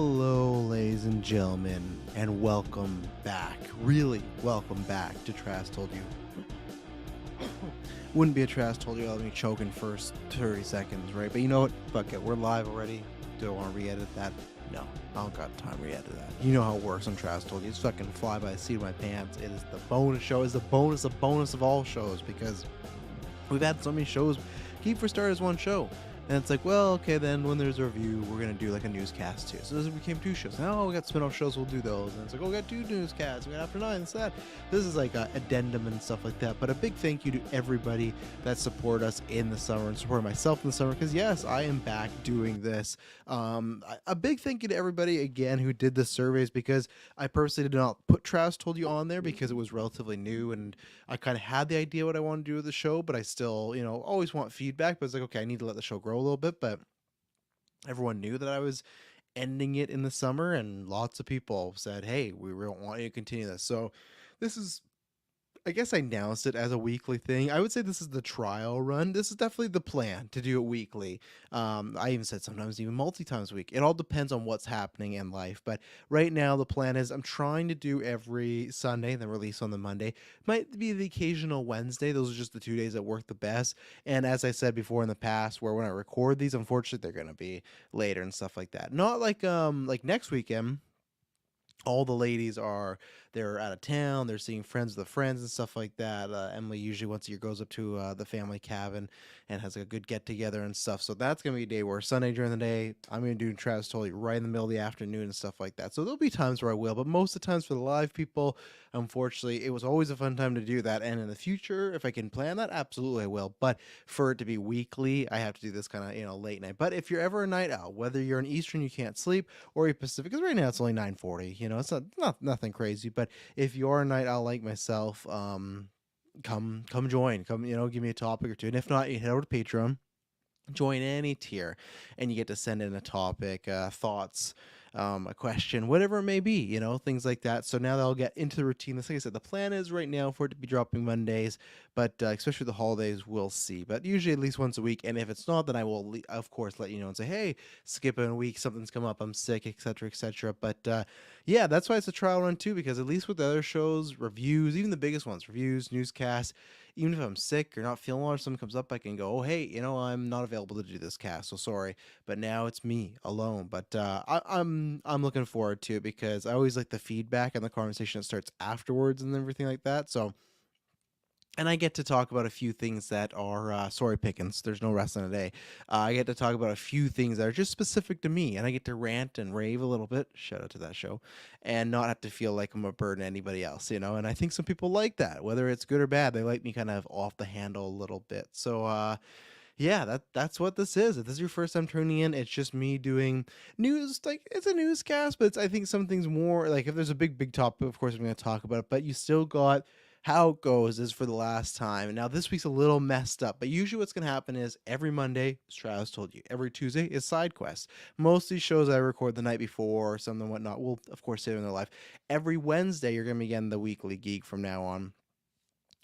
Hello, ladies and gentlemen, and welcome back. Really, welcome back to Trash Told You. Wouldn't be a Trash Told You without me choking first 30 seconds, right? But you know what? Fuck it, we're live already. Do I want to re-edit that? No, I don't got time to re-edit that. You know how it works on Trash Told You. It's fucking fly by the seat of my pants. It is the bonus show. It's the bonus of all shows because we've had so many shows. Keep for Starters one show. And it's like, well, okay, then when there's a review, we're going to do like a newscast too. So this became two shows. Now we got spin-off shows, we'll do those. And it's like, oh, we got two newscasts. We got After 9, this, that. This is like a addendum and stuff like that. But a big thank you to everybody that support us in the summer and support myself in the summer. Because yes, I am back doing this. A big thank you to everybody again who did the surveys, because I personally did not put Trash Told You on there because it was relatively new and I kind of had the idea what I want to do with the show, but I still, always want feedback. But it's like, okay, I need to let the show grow a little bit. But everyone knew that I was ending it in the summer, and lots of people said, hey, we don't want you to continue this. So this is, I guess I announced it as a weekly thing. I would say this is the trial run. This is definitely the plan to do it weekly. I even said sometimes even multi-times a week. It all depends on what's happening in life. But right now the plan is I'm trying to do every Sunday, then release on the Monday. Might be the occasional Wednesday. Those are just the 2 days that work the best. And as I said before in the past, where when I record these, unfortunately, they're going to be later and stuff like that. Not like next weekend. All the ladies they're out of town, they're seeing friends with the friends and stuff like that. Emily usually once a year goes up to the family cabin and has a good get together and stuff. So that's gonna be a day where Sunday during the day I'm gonna do Travis totally right in the middle of the afternoon and stuff like that. So there'll be times where I will, but most of the times for the live people, unfortunately, it was always a fun time to do that. And in the future, if I can plan that, absolutely I will. But for it to be weekly, I have to do this kind of late night. But if you're ever a night owl, whether you're an Eastern, you can't sleep, or you're Pacific, because right now it's only 9:40. It's not nothing crazy. But if you're a night owl like myself, come join. Come, give me a topic or two. And if not, you head over to Patreon, join any tier, and you get to send in a topic, thoughts, a question, whatever it may be, things like that. So now they'll get into the routine. Like I said, the plan is right now for it to be dropping Mondays, but especially the holidays, we'll see. But usually at least once a week. And if it's not, then I will, of course, let you know and say, hey, skip a week, something's come up, I'm sick, etc., etc. But yeah, that's why it's a trial run too, because at least with the other shows, reviews, even the biggest ones, reviews, newscasts, even if I'm sick or not feeling well or something comes up, I can go, oh, hey, I'm not available to do this cast, so sorry. But now it's me alone. But I'm looking forward to it because I always like the feedback and the conversation that starts afterwards and everything like that. So, and I get to talk about a few things that are sorry pickings. There's no wrestling today. I get to talk about a few things that are just specific to me, and I get to rant and rave a little bit. Shout out to that show, and not have to feel like I'm a burden to anybody else, And I think some people like that, whether it's good or bad. They like me kind of off the handle a little bit. So, yeah, that's what this is. If this is your first time tuning in, it's just me doing news. Like, it's a newscast, but I think some things more, like if there's a big topic, of course I'm going to talk about it, but you still got how it goes is for the last time. And now this week's a little messed up, but usually what's going to happen is every Monday, as Travis told you, every Tuesday is side quests. Most of these shows I record the night before or something whatnot will, of course, save in their life. Every Wednesday, you're going to be getting the Weekly Geek from now on.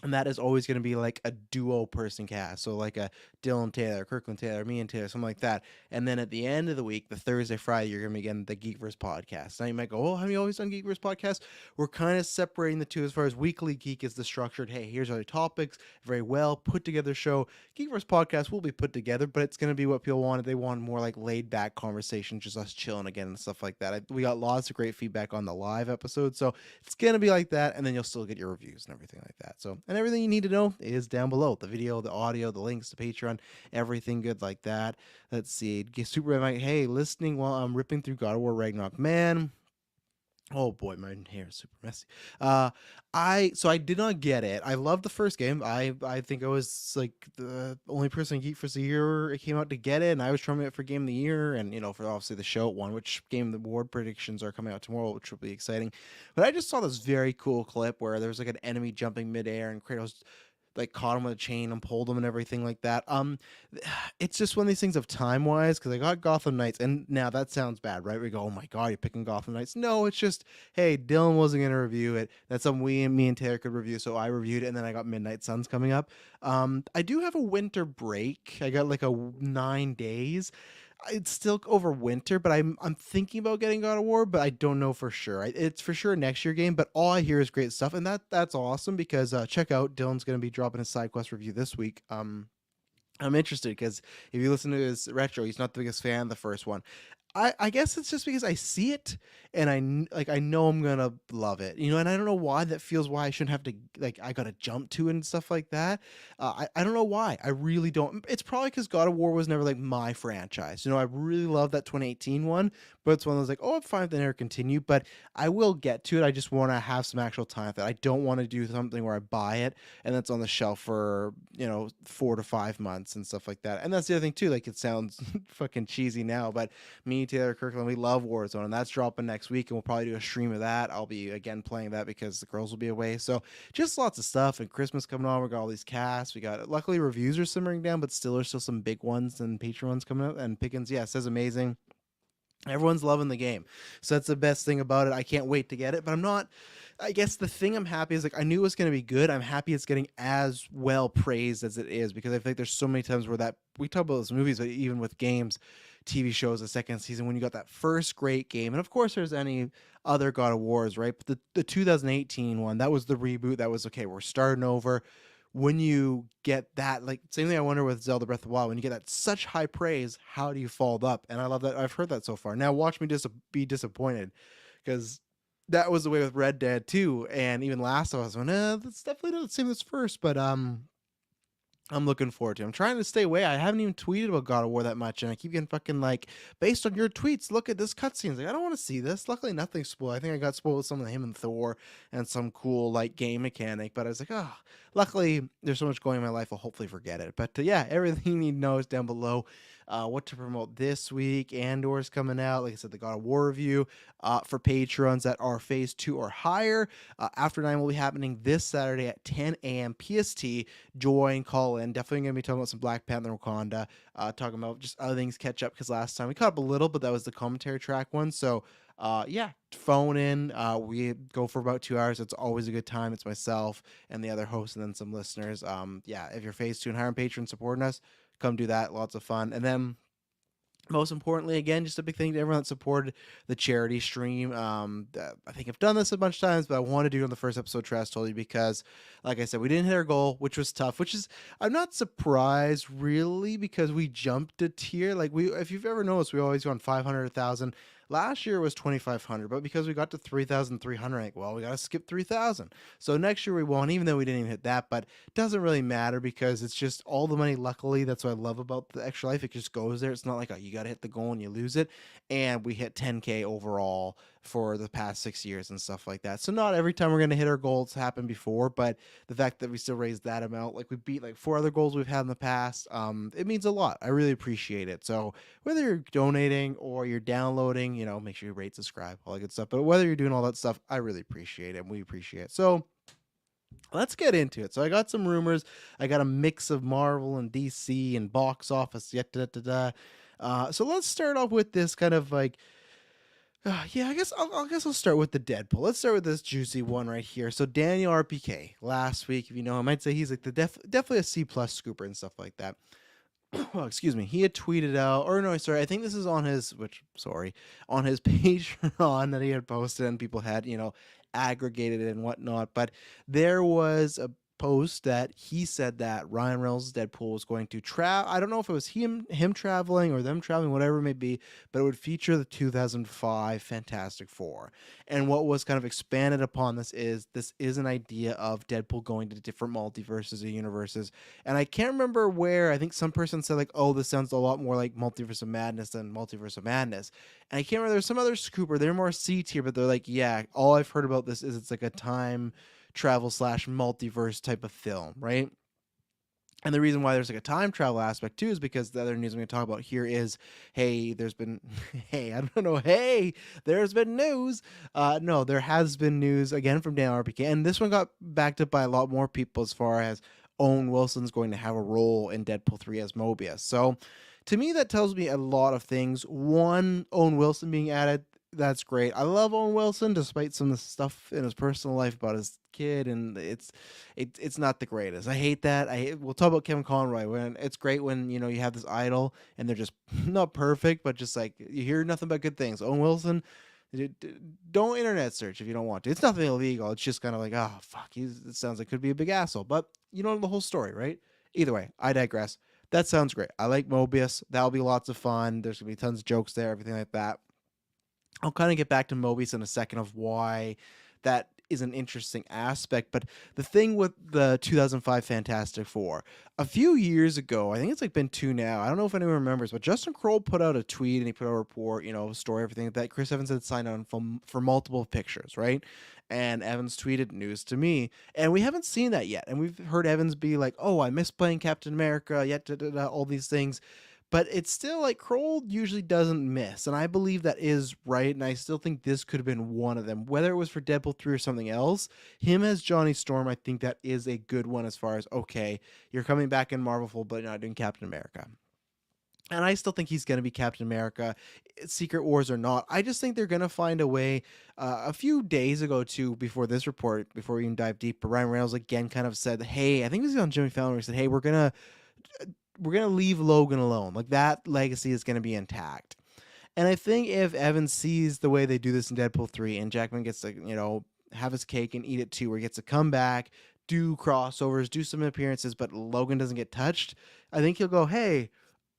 And that is always going to be like a duo person cast. So like a Dylan Taylor, Kirklin Taylor, me and Taylor, something like that. And then at the end of the week, the Thursday, Friday, you're going to be getting the GeekVerse podcast. Now you might go, oh, have you always done GeekVerse podcast? We're kind of separating the two as far as Weekly Geek is the structured, hey, here's our topics, very well put together show. GeekVerse podcast will be put together, but it's going to be what people wanted. They want more like laid back conversation, just us chilling again and stuff like that. We got lots of great feedback on the live episode. So it's going to be like that. And then you'll still get your reviews and everything like that. So, and everything you need to know is down below. The video, the audio, the links to Patreon, everything good like that. Let's see. Super Mike, hey, listening while I'm ripping through God of War Ragnarok. Man, oh boy, my hair is super messy. I did not get it. I loved the first game. I think I was like the only person in GeekVerse.ca year it came out to get it, and I was trying it for Game of the Year, and for obviously the show it won, which Game of the Award predictions are coming out tomorrow, which will be exciting. But I just saw this very cool clip where there was like an enemy jumping midair, and Kratos like caught him with a chain and pulled him and everything like that. It's just one of these things of time wise, because I got Gotham Knights, and now that sounds bad, right? We go, oh my god, you're picking Gotham Knights. No, it's just, hey, Dylan wasn't gonna review it. That's something me and Taylor could review, so I reviewed it, and then I got Midnight Suns coming up. I do have a winter break. I got like 9 days. it's still over winter, but I'm thinking about getting God of War, but I don't know for sure. It's for sure a next year game, but all I hear is great stuff, and that's awesome because check out Dylan's going to be dropping his side quest review this week. I'm interested because if you listen to his retro, he's not the biggest fan of the first one. I guess it's just because I see it and I know I'm gonna love it, and I don't know why that feels why I shouldn't have to I gotta jump to it and stuff like that. I don't know why. I really don't. It's probably because God of War was never like my franchise. I really love that 2018 one, but it's one of those like, oh, I'm fine if they never continue, but I will get to it. I just want to have some actual time with it. I don't want to do something where I buy it and that's on the shelf for 4 to 5 months and stuff like that. And that's the other thing too. Like it sounds fucking cheesy now, but me, Taylor, Kirklin, we love Warzone, and that's dropping next week, and we'll probably do a stream of that. I'll be again playing that because the girls will be away. So just lots of stuff, and Christmas coming on. We got all these casts. We got luckily reviews are simmering down, but still there's still some big ones and Patreon ones coming up. And Pickens, yeah, says amazing. Everyone's loving the game. So that's the best thing about it. I can't wait to get it, but I'm not. I guess the thing I'm happy is like I knew it was going to be good. I'm happy it's getting as well praised as it is because I think there's so many times where that we talk about those movies, but even with games, TV shows, the second season, when you got that first great game, and of course there's any other God of Wars, right? But the 2018 one, that was the reboot. That was okay. We're starting over. When you get that, like same thing I wonder with Zelda Breath of the Wild, when you get that such high praise, how do you follow up? And I love that. I've heard that so far. Now watch me be disappointed because that was the way with Red Dead 2 and even Last of Us. That's definitely not the same as first, but I'm looking forward to it. I'm trying to stay away. I haven't even tweeted about God of War that much, and I keep getting fucking like, based on your tweets, look at this cutscene. Like, I don't want to see this. Luckily, nothing spoiled. I think I got spoiled with some of him and Thor and some cool like game mechanic, but I was like, oh, luckily there's so much going in my life, I'll hopefully forget it. But yeah, everything you need to know is down below. What to promote this week. Andor's coming out. Like I said, the God of War review for patrons that are phase 2 or higher. After 9 will be happening this Saturday at 10 a.m. PST. Join, call in. Definitely going to be talking about some Black Panther Wakanda. Talking about just other things catch up because last time we caught up a little, but that was the commentary track one. So yeah, phone in. We go for about 2 hours. It's always a good time. It's myself and the other hosts and then some listeners. Yeah, if you're phase 2 and higher and patron supporting us, come do that. Lots of fun. And then most importantly, again, just a big thank you to everyone that supported the charity stream. I think I've done this a bunch of times, but I want to do it on the first episode, Trash told you, because, like I said, we didn't hit our goal, which was tough. I'm not surprised really, because we jumped a tier. Like if you've ever noticed, we always go on 500, 1,000. Last year was 2,500, but because we got to 3,300, like, well, we got to skip 3,000. So next year we won't, even though we didn't even hit that, but it doesn't really matter because it's just all the money. Luckily, that's what I love about the Extra Life. It just goes there. It's not like, oh, you got to hit the goal and you lose it. And we hit 10K overall for the past 6 years and stuff like that. So not every time we're going to hit our goals happened before, but the fact that we still raised that amount, like we beat like 4 other goals we've had in the past, it means a lot. I really appreciate it. So whether you're donating or you're downloading, make sure you rate, subscribe, all that good stuff. But whether you're doing all that stuff, I really appreciate it, and we appreciate it. So let's get into it. So I got some rumors. I got a mix of Marvel and DC and box office. So let's start off with this kind of like, yeah, I guess I'll start with the Deadpool. Let's start with this juicy one right here. So Daniel RPK last week, if you know him, I'd say he's like definitely a C+ scooper and stuff like that. Oh, excuse me. He had tweeted out, or no, sorry, I think this is on his, on his Patreon that he had posted, and people had, aggregated it and whatnot. But there was a post that he said that Ryan Reynolds' Deadpool was going to travel. I don't know if it was him traveling or them traveling, whatever it may be, but it would feature the 2005 Fantastic Four. And what was kind of expanded upon this is an idea of Deadpool going to different multiverses or universes. And I can't remember where. I think some person said like, oh, this sounds a lot more like Multiverse of Madness than Multiverse of Madness. And I can't remember. There's some other scooper. They're more C tier, but they're like, yeah, all I've heard about this is it's like a time travel / multiverse type of film, right? And the reason why there's like a time travel aspect too is because the other news I'm going to talk about here is, hey, there's been, there's been news. No, there has been news again from Dan RPK, and this one got backed up by a lot more people as far as Owen Wilson's going to have a role in Deadpool 3 as Mobius. So to me, that tells me a lot of things. One, Owen Wilson being added That's great. I love Owen Wilson, despite some of the stuff in his personal life about his kid, and it's not the greatest. I hate that. We'll talk about Kevin Conroy. When it's great when you have this idol and they're just not perfect, but just like you hear nothing but good things. Owen Wilson, don't internet search if you don't want to. It's nothing illegal. It's just kind of like, oh fuck, it sounds like could be a big asshole, but you know the whole story, right? Either way, I digress. That sounds great. I like Mobius. That'll be lots of fun. There's gonna be tons of jokes there, everything like that. I'll kind of get back to Mobius in a second of why that is an interesting aspect. But the thing with the 2005 Fantastic Four, a few years ago, I think it's like been two now. I don't know if anyone remembers, but Justin Kroll put out a tweet and he put out a report, story, everything like that. Chris Evans had signed on for multiple pictures, right? And Evans tweeted news to me, and we haven't seen that yet. And we've heard Evans be like, "Oh, I miss playing Captain America," yet all these things. But it's still like Kroll usually doesn't miss, and I believe that is right, and I still think this could have been one of them. Whether it was for Deadpool 3 or something else, him as Johnny Storm, I think that is a good one as far as, okay, you're coming back in Marvel full, but you're not doing Captain America. And I still think he's going to be Captain America, Secret Wars or not. I just think they're going to find a way. A few days ago, too, before this report, before we even dive deeper, Ryan Reynolds again kind of said, hey, I think it was on Jimmy Fallon, where he said, hey, we're gonna leave Logan alone. Like that legacy is gonna be intact. And I think if Evan sees the way they do this in Deadpool 3 and Jackman gets to, have his cake and eat it too, where he gets to come back, do crossovers, do some appearances, but Logan doesn't get touched, I think he'll go, hey,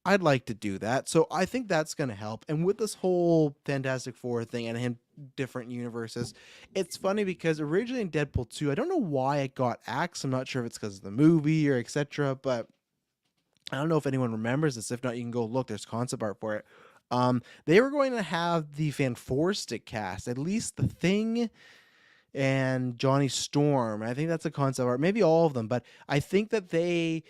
I'd like to do that. So I think that's going to help. And with this whole Fantastic Four thing and him different universes, it's funny because originally in Deadpool 2, I don't know why it got axed. I'm not sure if it's because of the movie or etc., but I don't know if anyone remembers this. If not, you can go look. There's concept art for it. They were going to have the Fantastic cast, at least the Thing and Johnny Storm. I think that's a concept art, maybe all of them. But I think that they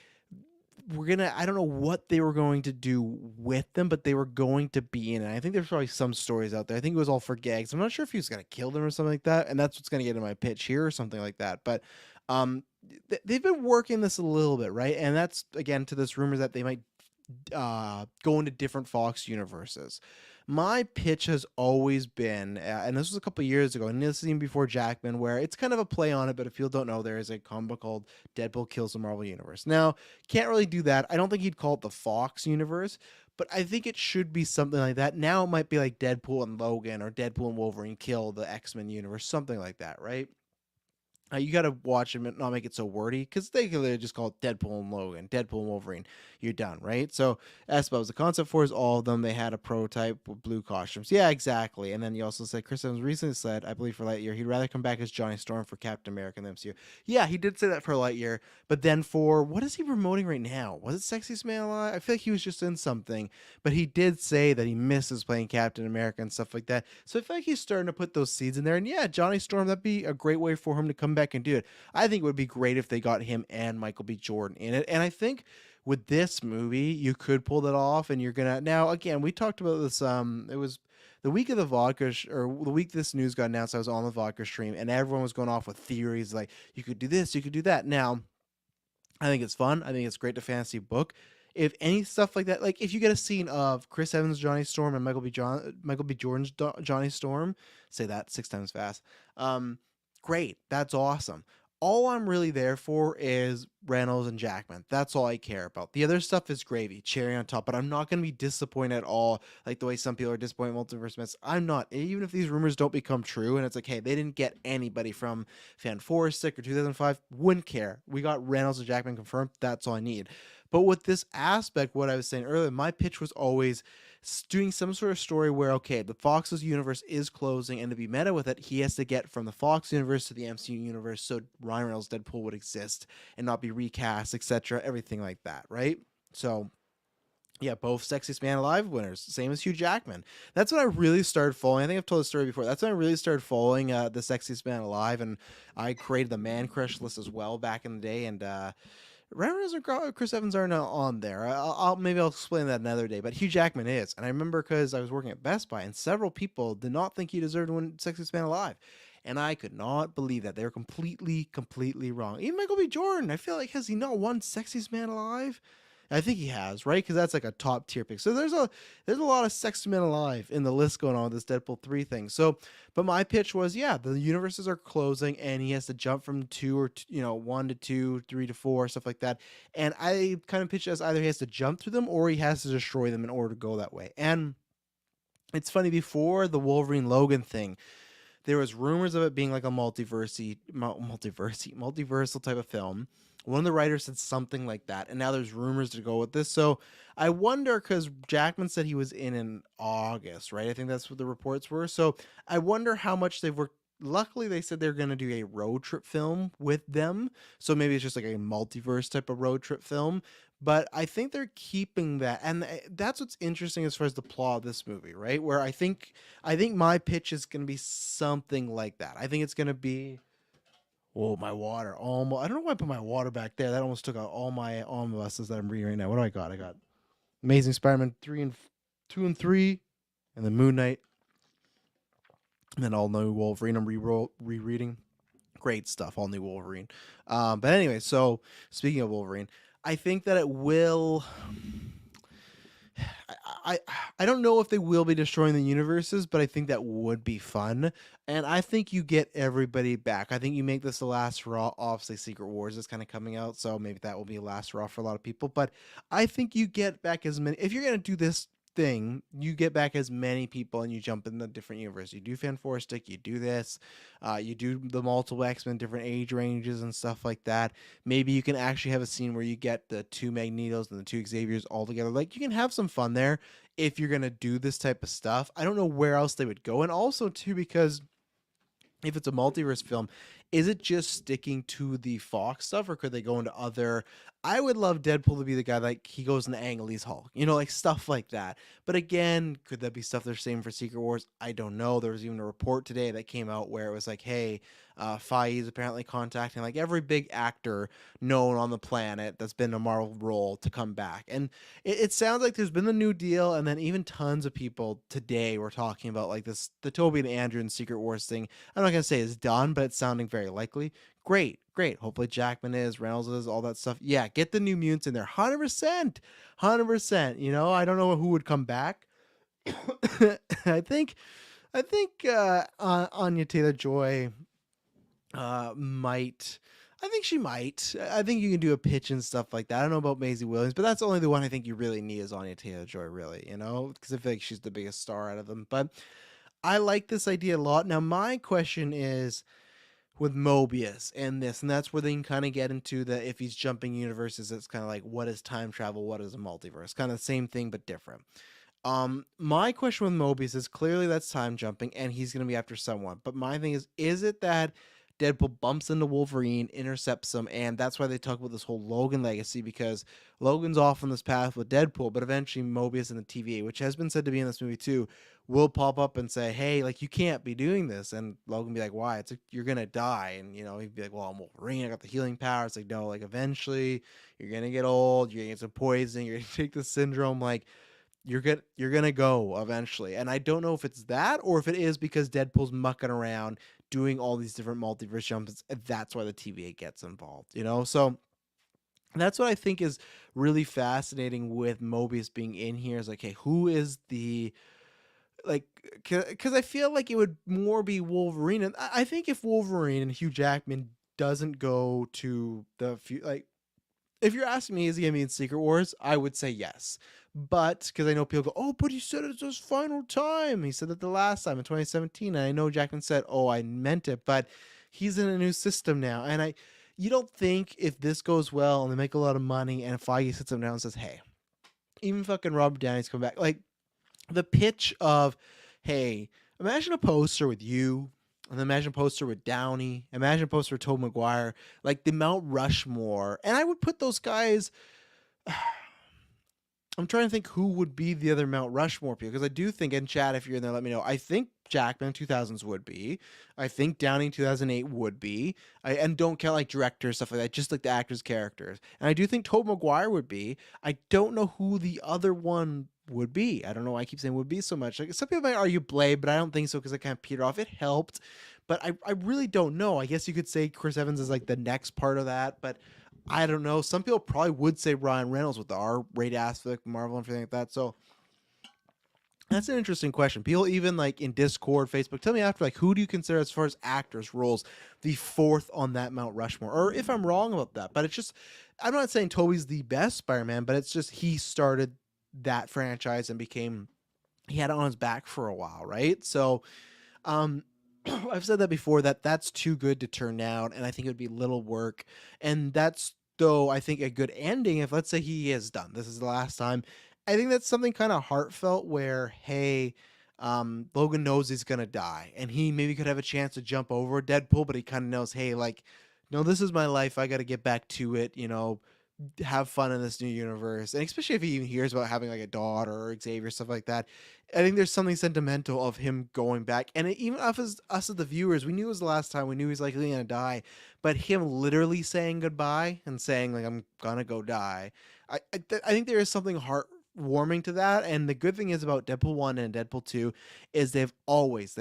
were gonna. I don't know what they were going to do with them, but they were going to be in it. I think there's probably some stories out there. I think it was all for gags. I'm not sure if he was gonna kill them or something like that, and that's what's gonna get in my pitch here or something like that. But they've been working this a little bit, right? And that's again to this rumor that they might go into different Fox universes. My pitch has always been, and this was a couple years ago, and this is even before Jackman, where it's kind of a play on it. But if you don't know, there is a comic book called Deadpool Kills the Marvel Universe. Now, can't really do that. I don't think he'd call it the Fox universe, but I think it should be something like that. Now it might be like Deadpool and Logan or Deadpool and Wolverine kill the X-Men universe, something like that, right? You got to watch them and not make it so wordy because they could just call it Deadpool and Logan, Deadpool and Wolverine. You're done, right? So, as suppose the concept for is all of them. They had a prototype with blue costumes. Yeah, exactly. And then you also said Chris Evans recently said, I believe for Lightyear, he'd rather come back as Johnny Storm for Captain America in the MCU. Yeah, he did say that for Lightyear. But then for what is he promoting right now? Was it Sexiest Man Alive? I feel like he was just in something. But he did say that he misses playing Captain America and stuff like that. So I feel like he's starting to put those seeds in there. And yeah, Johnny Storm, that'd be a great way for him to come back and do it. I think it would be great if they got him and Michael B. Jordan in it. And I think with this movie, you could pull that off. And you're gonna now again, we talked about this. It was the week of the vodka, or the week this news got announced. I was on the vodka stream, and everyone was going off with theories like you could do this, you could do that. Now, I think it's fun. I think it's great to fantasy book. If any stuff like that, like if you get a scene of Chris Evans Johnny Storm and Michael B. Jordan's Johnny Storm, say that 6 times fast. Great, that's awesome. All I'm really there for is Reynolds and Jackman. That's all I care about. The other stuff is gravy, cherry on top, but I'm not going to be disappointed at all, like the way some people are disappointed in Multiverse Myths. I'm not. Even if these rumors don't become true, and it's like, hey, they didn't get anybody from Fantastic or 2005, wouldn't care. We got Reynolds and Jackman confirmed. That's all I need. But with this aspect, what I was saying earlier, my pitch was always doing some sort of story where, okay, the Fox's universe is closing, and to be meta with it, he has to get from the Fox universe to the MCU universe so Ryan Reynolds' Deadpool would exist and not be recast, etc., everything like that, right? So, yeah, both Sexiest Man Alive winners, same as Hugh Jackman. That's when I really started following. I think I've told the story before. That's when I really started following the Sexiest Man Alive, and I created the Man Crush list as well back in the day, and Ryan Reynolds or Chris Evans aren't on there. Maybe I'll explain that another day. But Hugh Jackman is, and I remember because I was working at Best Buy, and several people did not think he deserved to win Sexiest Man Alive, and I could not believe that. They were completely wrong. Even Michael B. Jordan, I feel like, has he not won Sexiest Man Alive? I think he has, right? Because that's like a top tier pick. So there's a lot of sexy men alive in the list going on with this Deadpool 3 thing. So, but my pitch was, yeah, the universes are closing, and he has to jump from two or one to two, three to four, stuff like that. And I kind of pitched it as either he has to jump through them or he has to destroy them in order to go that way. And it's funny, before the Wolverine Logan thing, there was rumors of it being like a multiversal type of film. One of the writers said something like that, and now there's rumors to go with this. So I wonder, because Jackman said he was in August, right? I think that's what the reports were. So I wonder how much they've worked. Luckily, they said they're going to do a road trip film with them. So maybe it's just like a multiverse type of road trip film. But I think they're keeping that. And that's what's interesting as far as the plot of this movie, right? Where I think my pitch is going to be something like that. I think it's going to be, oh, my water. Almost. I don't know why I put my water back there. That almost took out all my omnibuses that I'm reading right now. What do I got? I got Amazing Spider-Man 2 and 3, and then Moon Knight, and then all new Wolverine I'm rereading. Great stuff, all new Wolverine. But anyway, so speaking of Wolverine, I think that it will. I don't know if they will be destroying the universes, but I think that would be fun. And I think you get everybody back. I think you make this the last Raw. Obviously, Secret Wars is kind of coming out, so maybe that will be a last Raw for a lot of people. But I think you get back as many. If you're going to do this thing, you get back as many people and you jump in the different universe. You do Fantastic, you do this, you do the multiple X-Men, different age ranges and stuff like that. Maybe you can actually have a scene where you get the two Magnetos and the two Xaviers all together. Like, you can have some fun there if you're going to do this type of stuff. I don't know where else they would go. And also too, because if it's a multiverse film, is it just sticking to the Fox stuff, or could they go into other? I would love Deadpool to be the guy, like, he goes into Ang Lee's Hulk, like stuff like that. But again, could that be stuff they're saving for Secret Wars? I don't know. There was even a report today that came out where it was like, hey, Feige is apparently contacting like every big actor known on the planet that's been in a Marvel role to come back. And it sounds like there's been the New Deal, and then even tons of people today were talking about like this, the Toby and Andrew and Secret Wars thing. I'm not going to say it's done, but it's sounding very likely. Great. Hopefully Jackman is, Reynolds is, all that stuff. Yeah, get the New Mutants in there. 100%. 100%. I don't know who would come back. I think Anya Taylor-Joy might. I think she might. I think you can do a pitch and stuff like that. I don't know about Maisie Williams, but that's only the one I think you really need is Anya Taylor-Joy, really, because I feel like she's the biggest star out of them. But I like this idea a lot. Now, my question is with Mobius and this, and that's where they can kind of get into the, if he's jumping universes, it's kind of like, what is time travel? What is a multiverse? Kind of the same thing, but different. My question with Mobius is, clearly that's time jumping and he's going to be after someone. But my thing is it that Deadpool bumps into Wolverine, intercepts him, and that's why they talk about this whole Logan legacy, because Logan's off on this path with Deadpool, but eventually Mobius and the TVA, which has been said to be in this movie too, will pop up and say, hey, like, you can't be doing this. And Logan be like, why? It's like, you're going to die. And, he'd be like, well, I'm Wolverine, I got the healing power. It's like, no, like, eventually you're going to get old, you're going to get some poison, you're going to take the syndrome, like, you're gonna go eventually. And I don't know if it's that or if it is because Deadpool's mucking around doing all these different multiverse jumps. That's why the TVA gets involved, So that's what I think is really fascinating with Mobius being in here, is like, hey, who is the, like, because I feel like it would more be Wolverine. And I think if Wolverine and Hugh Jackman doesn't go to the like, if you're asking me, is he gonna be in Secret Wars? I would say yes. But because I know people go, oh, but he said it's his final time. He said that the last time in 2017. And I know Jackman said, oh, I meant it, but he's in a new system now. And you don't think if this goes well and they make a lot of money and Feige sits him down and says, hey, even fucking Robert Downey's come back. Like, the pitch of, hey, imagine a poster with you, and then imagine a poster with Downey, imagine a poster with Tobey Maguire, like the Mount Rushmore. And I would put those guys, I'm trying to think who would be the other Mount Rushmore people, because I do think, in chat, if you're in there, let me know. I think Jackman 2000s would be. I think Downey 2008 would be. And don't count like directors, stuff like that, just like the actors' characters. And I do think Tobey Maguire would be. I don't know who the other one would be. I don't know why I keep saying would be so much. Like, some people might argue Blade, but I don't think so, because I kind of petered off. It helped, but I really don't know. I guess you could say Chris Evans is like the next part of that, but I don't know. Some people probably would say Ryan Reynolds with the R-rated aspect, Marvel and everything like that. So that's an interesting question. People even like in Discord, Facebook, tell me after, like, who do you consider as far as actors roles the fourth on that Mount Rushmore? Or if I'm wrong about that, but it's just, I'm not saying Tobey's the best Spider-Man, but it's just he started that franchise and became, he had it on his back for a while, right? So um, I've said that before, that that's too good to turn down, and I think it would be little work. And that's, though, I think a good ending. If let's say he is done, this is the last time. I think that's something kind of heartfelt where, hey, Logan knows he's gonna die, and he maybe could have a chance to jump over Deadpool, but he kind of knows, hey, like, no, this is my life. I got to get back to it. Have fun in this new universe, and especially if he even hears about having like a daughter or Xavier, stuff like that. I think there's something sentimental of him going back, and even us as the viewers, we knew it was the last time. We knew he was likely gonna die, but him literally saying goodbye and saying like, I'm gonna go die. I think there is something heartwarming to that. And the good thing is about Deadpool 1 and Deadpool 2 is they've always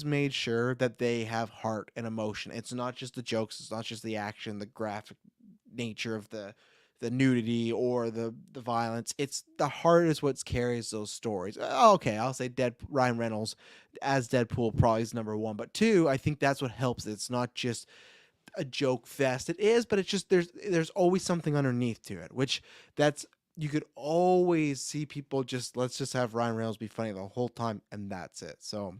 made sure that they have heart and emotion. It's not just the jokes, it's not just the action, the graphic nature of the nudity or the violence. It's the heart is what carries those stories. Okay, I'll say Ryan Reynolds as Deadpool probably is number one, but two, I think that's what helps. It's not just a joke fest. It is, but it's just there's always something underneath to it, which that's you could always see people just, let's just have Ryan Reynolds be funny the whole time, and that's it. So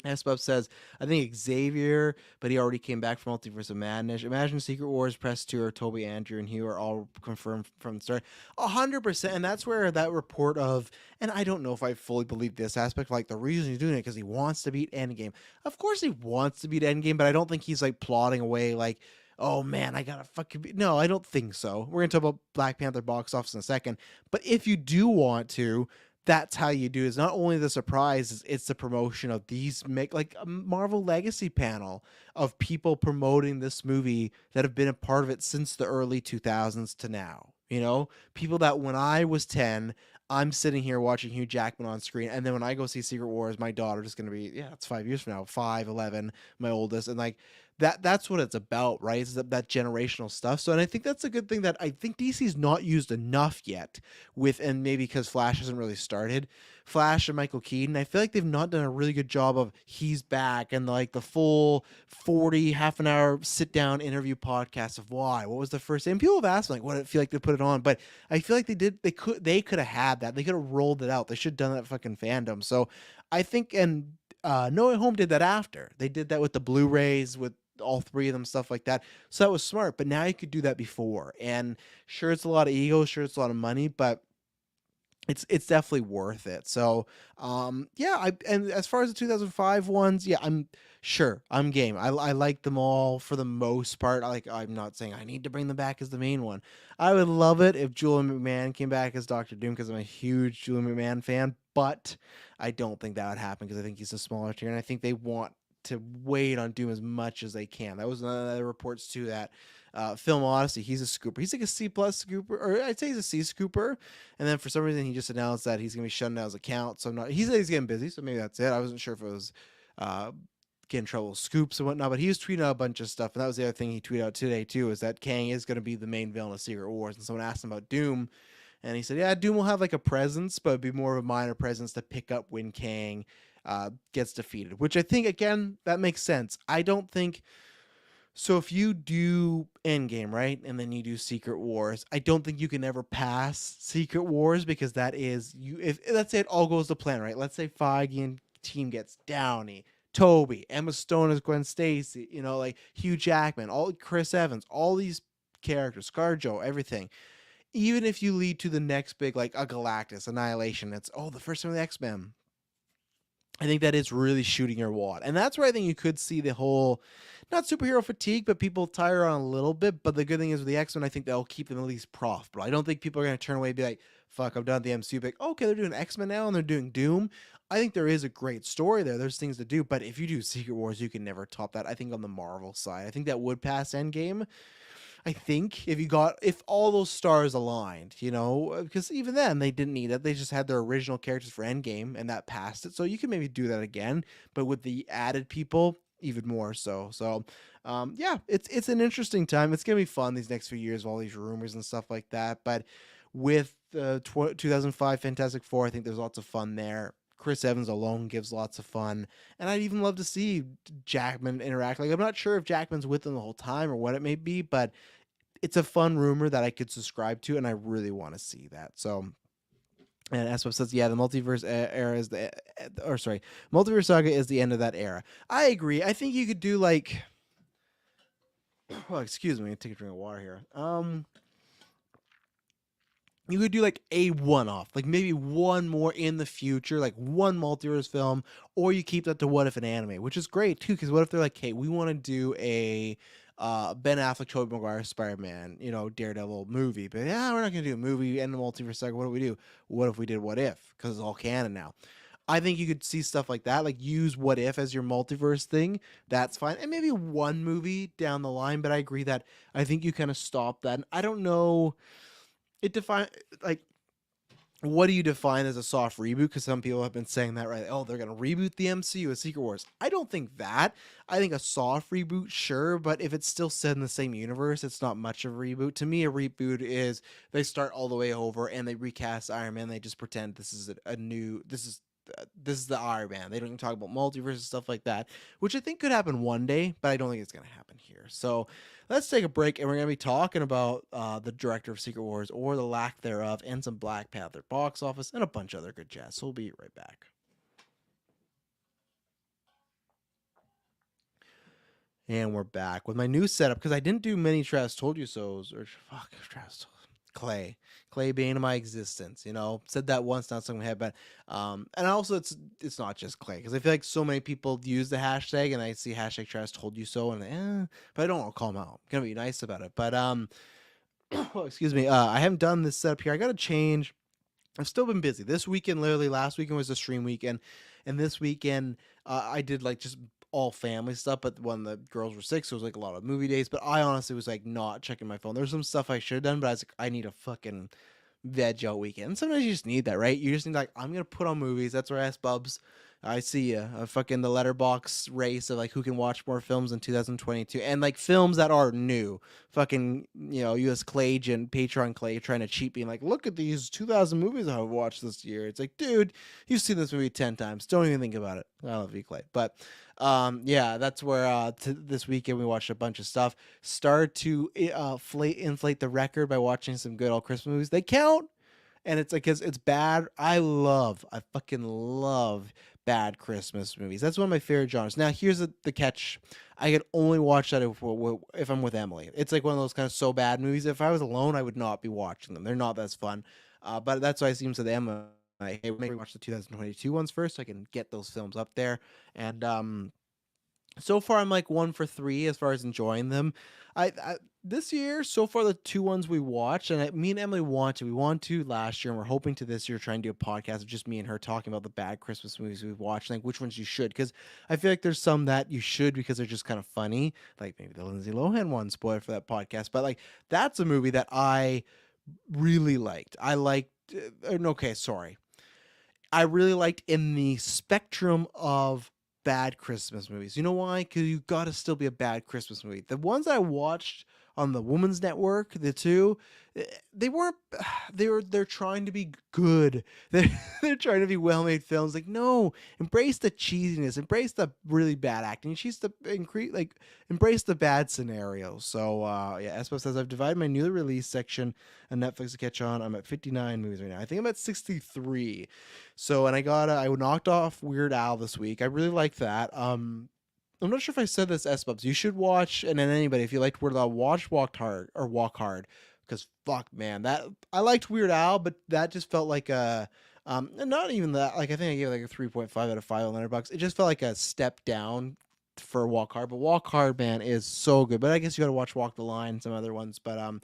S-Bub says, I think Xavier, but he already came back from Multiverse of Madness. Imagine Secret Wars Press Tour, Toby, Andrew, and Hugh are all confirmed from the start. 100%. And that's where that report of, and I don't know if I fully believe this aspect, like the reason he's doing it because he wants to beat Endgame. Of course he wants to beat Endgame, but I don't think he's like plotting away like, oh man, I gotta fucking be. No, I don't think so. We're gonna talk about Black Panther box office in a second. But if you do want to, that's how you do it. Is not only the surprise, it's the promotion of these, make like a Marvel Legacy panel of people promoting this movie that have been a part of it since the early 2000s to now. People that when I was 10, I'm sitting here watching Hugh Jackman on screen, and then when I go see Secret Wars, my daughter is going to be, yeah, it's 5 years from now, 5, 11, my oldest, and like that's what it's about, right? It's that generational stuff. So, and I think that's a good thing that I think DC's not used enough yet with, and maybe because Flash hasn't really started. Flash and Michael Keaton, I feel like they've not done a really good job of he's back and like the full 40 half an hour sit down interview podcast of why, what was the first thing. And people have asked me like, what did it feel like to put it on? But I feel like they could have had that. They could have rolled it out. They should have done that fucking fandom. So I think, and No Way Home did that after. They did that with the Blu-rays, with all three of them, stuff like that. So that was smart, but now you could do that before. And sure, it's a lot of ego, sure, it's a lot of money, but it's definitely worth it. So yeah, and as far as the 2005 ones, yeah, I'm game. I like them all for the most part. I'm not saying I need to bring them back as the main one. I would love it if Julian McMahon came back as Dr. Doom because I'm a huge Julian McMahon fan, but I don't think that would happen because I think he's a smaller tier, and I think they want to wait on Doom as much as they can. That was another reports too that Film Odyssey, he's a scooper. He's like a C plus scooper, or I'd say he's a C scooper. And then for some reason he just announced that he's gonna be shutting down his account. So he said he's getting busy, so maybe that's it. I wasn't sure if it was getting trouble with scoops and whatnot, but he was tweeting out a bunch of stuff. And that was the other thing he tweeted out today too, is that Kang is gonna be the main villain of Secret Wars. And someone asked him about Doom, and he said, yeah, Doom will have like a presence, but it'd be more of a minor presence to pick up when Kang gets defeated, which I think, again, that makes sense. I don't think so. If you do Endgame, right, and then you do Secret Wars, I don't think you can ever pass Secret Wars because that is you. If let's say it all goes to plan, right? Let's say Feige and team gets Downey, Toby, Emma Stone as Gwen Stacy, like Hugh Jackman, all Chris Evans, all these characters, ScarJo, everything. Even if you lead to the next big, like a Galactus, Annihilation, it's the first time of the X-Men. I think that is really shooting your wad. And that's where I think you could see the whole, not superhero fatigue, but people tire on a little bit. But the good thing is with the X-Men, I think they'll keep them at least profitable. I don't think people are going to turn away and be like, fuck, I'm done with the MCU. Be like, okay, they're doing X-Men now and they're doing Doom. I think there is a great story there. There's things to do. But if you do Secret Wars, you can never top that. I think on the Marvel side, I think that would pass Endgame. I think if all those stars aligned, because even then they didn't need that. They just had their original characters for Endgame and that passed it. So you can maybe do that again, but with the added people, even more so. So, yeah, it's an interesting time. It's gonna be fun these next few years, all these rumors and stuff like that. But with 2005 Fantastic Four, I think there's lots of fun there. Chris Evans alone gives lots of fun, and I'd even love to see Jackman interact. Like, I'm not sure if Jackman's with them the whole time or what it may be, but it's a fun rumor that I could subscribe to, and I really want to see that. So, and Aswap says, yeah, the multiverse era is or sorry, multiverse saga is the end of that era. I agree. I think you could do like, oh, excuse me, take a drink of water here. You could do like a one-off, like maybe one more in the future, like one multiverse film, or you keep that to what if an anime, which is great too. Because what if they're like, hey, we want to do a Ben Affleck, Tobey Maguire, Spider-Man, Daredevil movie, but yeah, we're not gonna do a movie and the multiverse saga. What do we do? What if we did What If? Because it's all canon now. I think you could see stuff like that, like use What If as your multiverse thing. That's fine, and maybe one movie down the line. But I agree that I think you kind of stop that. And I don't know. It define like what do you define as a soft reboot? Because some people have been saying that, right? Oh, they're gonna reboot the MCU with Secret Wars. I don't think that. I think a soft reboot, sure, but if it's still set in the same universe, it's not much of a reboot. To me, a reboot is they start all the way over and they recast Iron Man. They just pretend this is a new. This is the Iron Man. They don't even talk about multiverse and stuff like that, which I think could happen one day, but I don't think it's gonna happen here. So let's take a break, and we're going to be talking about the director of Secret Wars, or the lack thereof, and some Black Panther box office, and a bunch of other good jazz. So we'll be right back. And we're back with my new setup, because I didn't do many Trash Told You So's, or fuck, Trash Clay bane of my existence, said that once, not something I had, but and also it's not just Clay, because I feel like so many people use the hashtag, and I see hashtag Trash Told You So, and but I don't want to call them out. I'm gonna be nice about it, but oh, excuse me, I haven't done this setup here. I gotta change. I've still been busy. This weekend, literally last weekend was the stream weekend, and this weekend I did like just all family stuff. But when the girls were sick, so it was like a lot of movie days. But I honestly was like not checking my phone. There's some stuff I should have done, but I was like, I need a fucking veg out weekend. And sometimes you just need that, right? You just need like, I'm gonna put on movies. That's where I ask Bubs. I see ya. Fucking the letterbox race of like who can watch more films in 2022, and like films that are new. Fucking U.S. Clay and Patreon Clay trying to cheat, being like, look at these 2,000 movies I've watched this year. It's like, dude, you've seen this movie 10 times. Don't even think about it. I love you, Clay. But yeah, that's where this weekend we watched a bunch of stuff. Start to inflate the record by watching some good old Christmas movies. They count. And it's like, cause it's bad. I fucking love bad Christmas movies. That's one of my favorite genres. Now, here's the catch: I could only watch that if I'm with Emily. It's like one of those kind of so bad movies. If I was alone, I would not be watching them. They're not as fun. But that's why it seems to them. Hey, maybe watch the 2022 ones first, so I can get those films up there. And so far I'm like 1 for 3 as far as enjoying them. I this year so far the 2 ones we watched, and me and Emily we want to last year, and we're hoping to this year try and do a podcast of just me and her talking about the bad Christmas movies we've watched, like which ones you should, because I feel like there's some that you should because they're just kind of funny, like maybe the Lindsay Lohan one, spoiler for that podcast, but like that's a movie that I really liked. Okay, sorry. I really liked in the spectrum of bad Christmas movies. You know why? Because you got to still be a bad Christmas movie. The ones I watched on the Women's Network, the two, they weren't. They're trying to be good. They're trying to be well made films. Like, no, embrace the cheesiness, embrace the really bad acting. She's the embrace the bad scenarios. So yeah, Espo says I've divided my newly released section on Netflix to catch on. I'm at 59 movies right now. I think I'm at 63. So, and I knocked off Weird Al this week. I really like that. I'm not sure if I said this, S-Bubs. You should watch, and then anybody, if you liked Weird Al, watch Walk Hard. Because fuck, man, that I liked Weird Al, but that just felt like a, not even that. Like I think I gave it like a 3.5 out of 5 on Letterboxd. It just felt like a step down for Walk Hard. But Walk Hard, man, is so good. But I guess you got to watch Walk the Line and some other ones. But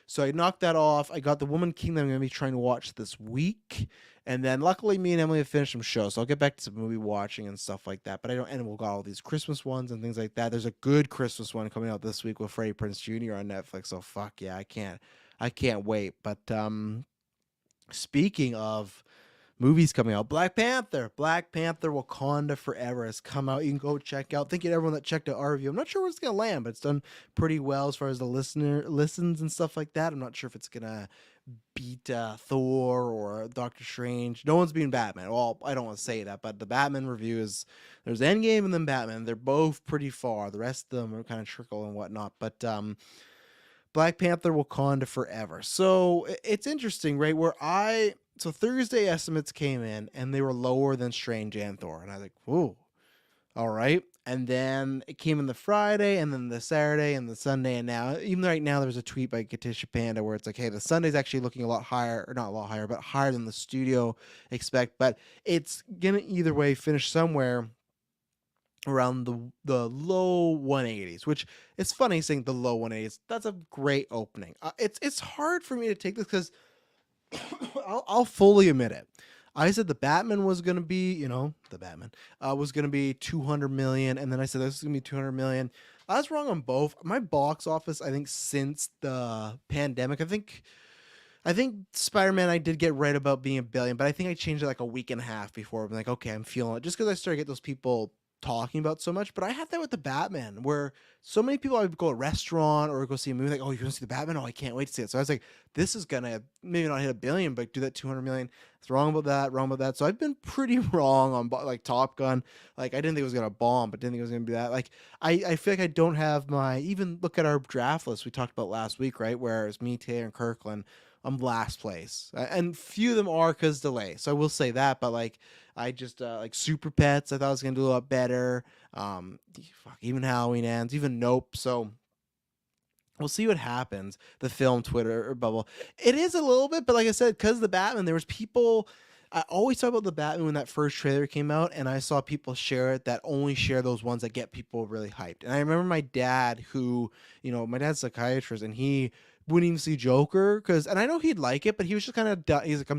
so I knocked that off. I got The Woman King that I'm going to be trying to watch this week. And then luckily me and Emily have finished some shows. So I'll get back to some movie watching and stuff like that. But and we'll got all these Christmas ones and things like that. There's a good Christmas one coming out this week with Freddie Prinze Jr. on Netflix. So fuck yeah, I can't wait. But speaking of movies coming out. Black Panther Wakanda Forever has come out. You can go check out. Thank you to everyone that checked out our review. I'm not sure where it's going to land, but it's done pretty well as far as the listener listens and stuff like that. I'm not sure if it's going to beat Thor or Doctor Strange. No one's beating Batman. Well, I don't want to say that, but the Batman review is, there's Endgame and then Batman. They're both pretty far. The rest of them are kind of trickle and whatnot. But Black Panther Wakanda Forever. So it's interesting, right? So Thursday estimates came in and they were lower than Strange and Thor. And I was like, whoa, all right. And then it came in the Friday and then the Saturday and the Sunday. And now, even right now, there's a tweet by Katisha Panda where it's like, hey, the Sunday's actually looking a lot higher, or not a lot higher, but higher than the studio expect. But it's going to either way finish somewhere around the low 180s, which it's funny saying the low 180s. That's a great opening. It's hard for me to take this because I'll fully admit it. I said the Batman was gonna be, the Batman was gonna be 200 million, and then I said this is gonna be 200 million. I was wrong on both. My box office, I think, since the pandemic, I think Spider-Man I did get right about being $1 billion, but I think I changed it like a week and a half before. I'm like, okay, I'm feeling it, just because I started to get those people talking about so much. But I had that with the Batman, where so many people, I would go to a restaurant or go see a movie, like, oh, you're gonna see the Batman? Oh, I can't wait to see it. So I was like, this is gonna maybe not hit $1 billion, but do that 200 million. It's wrong about that. So I've been pretty wrong on like Top Gun. Like, I didn't think it was gonna bomb, but didn't think it was gonna be that. Like, I feel like I don't have even look at our draft list we talked about last week, right? Where it's me, Taylor, and Kirklin. I'm last place, and few of them are because delay. So I will say that, but like, I just like Super Pets. I thought it was gonna do a lot better. Even Halloween Ends, even Nope. So we'll see what happens. The film Twitter bubble. It is a little bit, but like I said, because the Batman, there was people. I always talk about the Batman when that first trailer came out, and I saw people share it that only share those ones that get people really hyped. And I remember my dad, who, my dad's a psychiatrist, and he wouldn't even see Joker and I know he'd like it, but he was just kind of, he's like,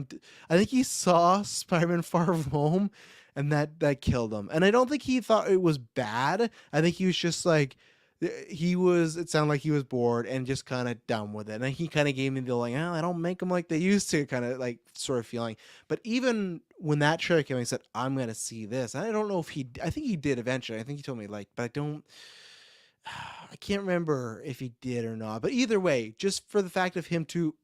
I think he saw Spider-Man Far From Home, and that killed him. And I don't think he thought it was bad. I think he was just like, it sounded like he was bored and just kind of done with it. And he kind of gave me the like, oh, I don't make them like they used to, kind of like sort of feeling. But even when that trailer came, he said, I'm going to see this. And I don't know if I think he did eventually. I think he told me but I can't remember if he did or not. But either way, just for the fact of him to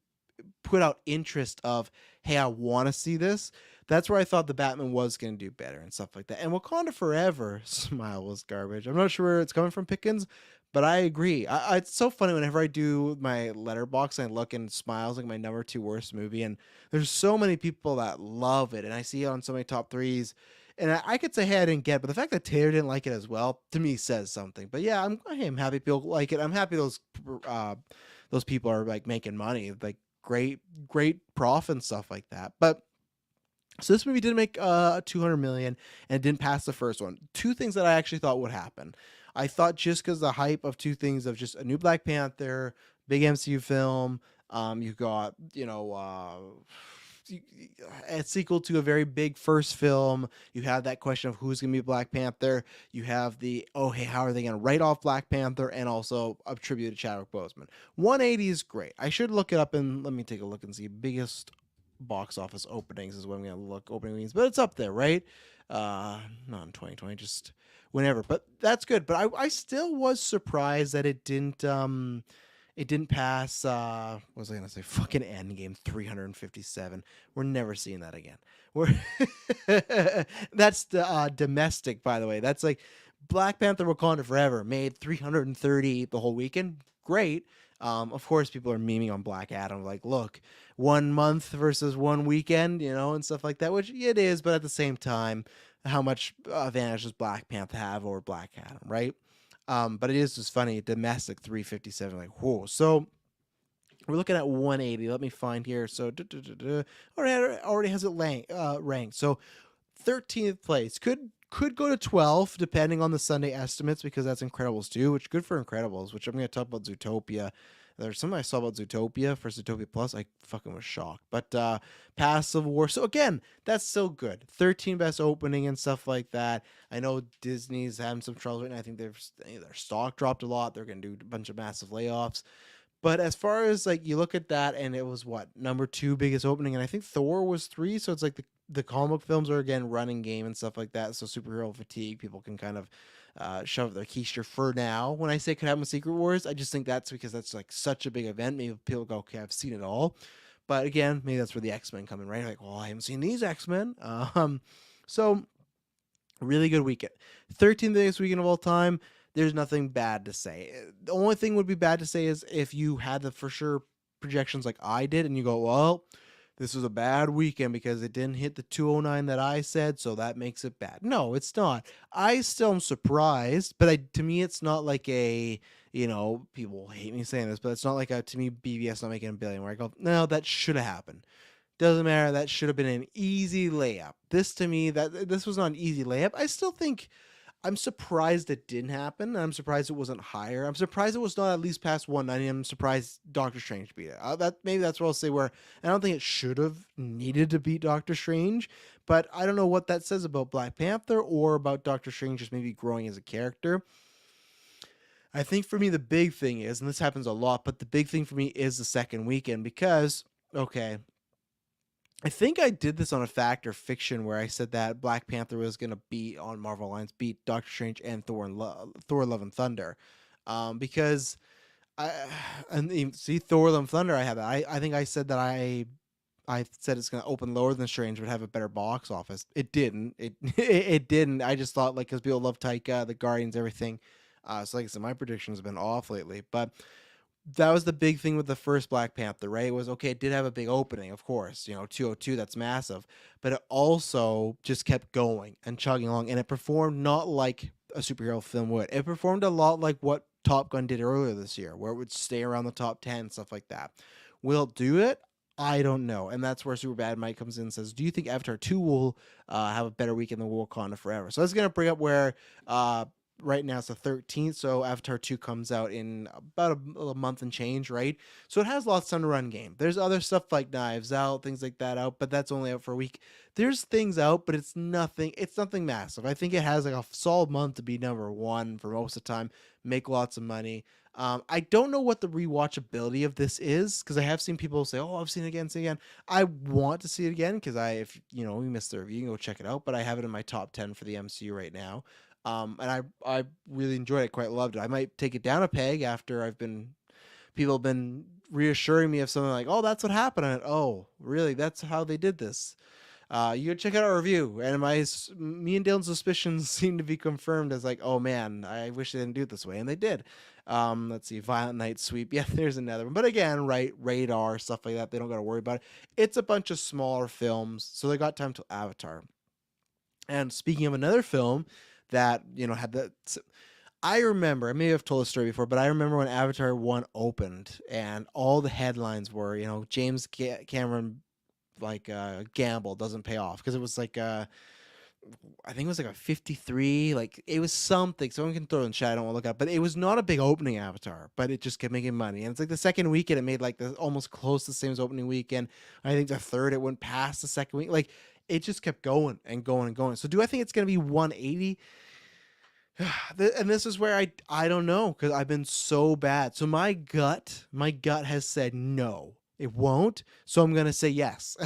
put out interest of, hey, I want to see this, that's where I thought the Batman was going to do better and stuff like that. And Wakanda Forever, smile, was garbage. I'm not sure where it's coming from, Pickens, but I agree. It's so funny whenever I do my letterbox and I look, and Smiles like my number 2 worst movie, and there's so many people that love it, and I see it on so many top 3s. And I could say, hey, I didn't get it, but the fact that Taylor didn't like it as well, to me, says something. But yeah, I'm happy people like it. I'm happy those people are like making money, like great profit and stuff like that. But so this movie did make 200 million and didn't pass the first one. 2 things that I actually thought would happen. I thought just because the hype of 2 things of just a new Black Panther, big MCU film, you got a sequel to a very big first film. You have that question of who's going to be Black Panther. You have hey, how are they going to write off Black Panther, and also a tribute to Chadwick Boseman. 180 is great. I should look it up, and let me take a look and see. Biggest box office openings is what I'm going to look, opening weekends, but it's up there, right? Not in 2020, just whenever. But that's good. But I still was surprised that it didn't pass, what was I going to say? Fucking Endgame, 357. We're never seeing that again. That's the domestic, by the way. That's like Black Panther Wakanda Forever made 330 the whole weekend. Great. Of course, people are memeing on Black Adam, like, look, 1 month versus 1 weekend, and stuff like that, which it is, but at the same time, how much advantage does Black Panther have over Black Adam, right? But it is just funny. Domestic 357, like, whoa. So we're looking at 180. Let me find here. So already has it ranked. So 13th place could go to 12 depending on the Sunday estimates, because that's Incredibles 2, which good for Incredibles, which I'm going to talk about Zootopia. There's something I saw about Zootopia for Zootopia Plus. I fucking was shocked. But past Civil War. So again, that's still good. 13 best opening and stuff like that. I know Disney's having some trouble right now. I think their stock dropped a lot. They're going to do a bunch of massive layoffs. But as far as like you look at that, and it was what, number 2 biggest opening, and I think Thor was 3. So it's like the comic book films are again running game and stuff like that. So superhero fatigue, people can kind of shove their keister for now. When I say it could happen with Secret Wars, I just think that's because that's like such a big event. Maybe people go, okay, I've seen it all. But again, maybe that's where the X-Men come in, right? Like, well, I haven't seen these X-Men. So really good weekend. 13th biggest weekend of all time. There's nothing bad to say. The only thing would be bad to say is if you had the for sure projections like I did and you go, well, this was a bad weekend because it didn't hit the 209 that I said, so that makes it bad. No, it's not. I still am surprised, but to me, it's not like a, people hate me saying this, but it's not like to me, BVS not making $1 billion where I go, no, that should have happened. Doesn't matter. That should have been an easy layup. This to me, this was not an easy layup. I still think I'm surprised it didn't happen. I'm surprised it wasn't higher. I'm surprised it was not at least past 190. I'm surprised Doctor Strange beat it. Maybe that's where I'll say where I don't think it should have needed to beat Doctor Strange, but I don't know what that says about Black Panther or about Doctor Strange just maybe growing as a character. I think for me the big thing is, and this happens a lot, but the big thing for me is the second weekend because, okay, I think I did this on a fact or fiction where I said that Black Panther was going to beat on Marvel Alliance, beat Doctor Strange and Thor Love and Thunder, because see Thor Love and Thunder. I have it. I think I said that I said it's going to open lower than Strange, but have a better box office. It didn't. It didn't. I just thought because people love Taika, the Guardians, everything. So like I said, my predictions have been off lately, but that was the big thing with the first Black Panther, right? It was okay, it did have a big opening, of course, 202, that's massive, but it also just kept going and chugging along, and it performed not like a superhero film would. It performed a lot like what Top Gun did earlier this year, where it would stay around the top 10, stuff like that. Will it do it? I don't know. And that's where Superbad Mike comes in and says, do you think Avatar 2 will have a better weekend than Wakanda Forever? So that's going to bring up where right now it's the 13th, so Avatar 2 comes out in about a month and change, right? So it has lots of time to run game. There's other stuff like Knives Out, things like that out, but that's only out for a week. There's things out, but it's nothing massive. I think it has like a solid month to be number one for most of the time, make lots of money. I don't know what the rewatchability of this is because I have seen people say, "Oh, I've seen it again, see it again." I want to see it again because if we missed the review, you can go check it out. But I have it in my top 10 for the MCU right now. And I really enjoyed it, quite loved it. I might take it down a peg after people have been reassuring me of something like, oh, that's what happened. And oh, really? That's how they did this. You can check out our review. And me and Dylan's suspicions seem to be confirmed as like, oh man, I wish they didn't do it this way. And they did. Let's see, Violent Night Sweep. Yeah, there's another one. But again, right, Radar, stuff like that. They don't got to worry about it. It's a bunch of smaller films. So they got time till Avatar. And speaking of another film, that had that. I remember, I may have told the story before, but I remember when Avatar 1 opened and all the headlines were, James Cameron gamble doesn't pay off because it was like I think it was like a 53, like it was something. Someone can throw it in chat. I don't want to look up, but it was not a big opening Avatar, but it just kept making money. And it's like the second weekend, it made like almost close to the same as opening weekend. I think the third, it went past the second week. Like it just kept going and going and going. So do I think it's going to be 180? And this is where I don't know because I've been so bad. So my gut has said no, it won't. So I'm going to say yes.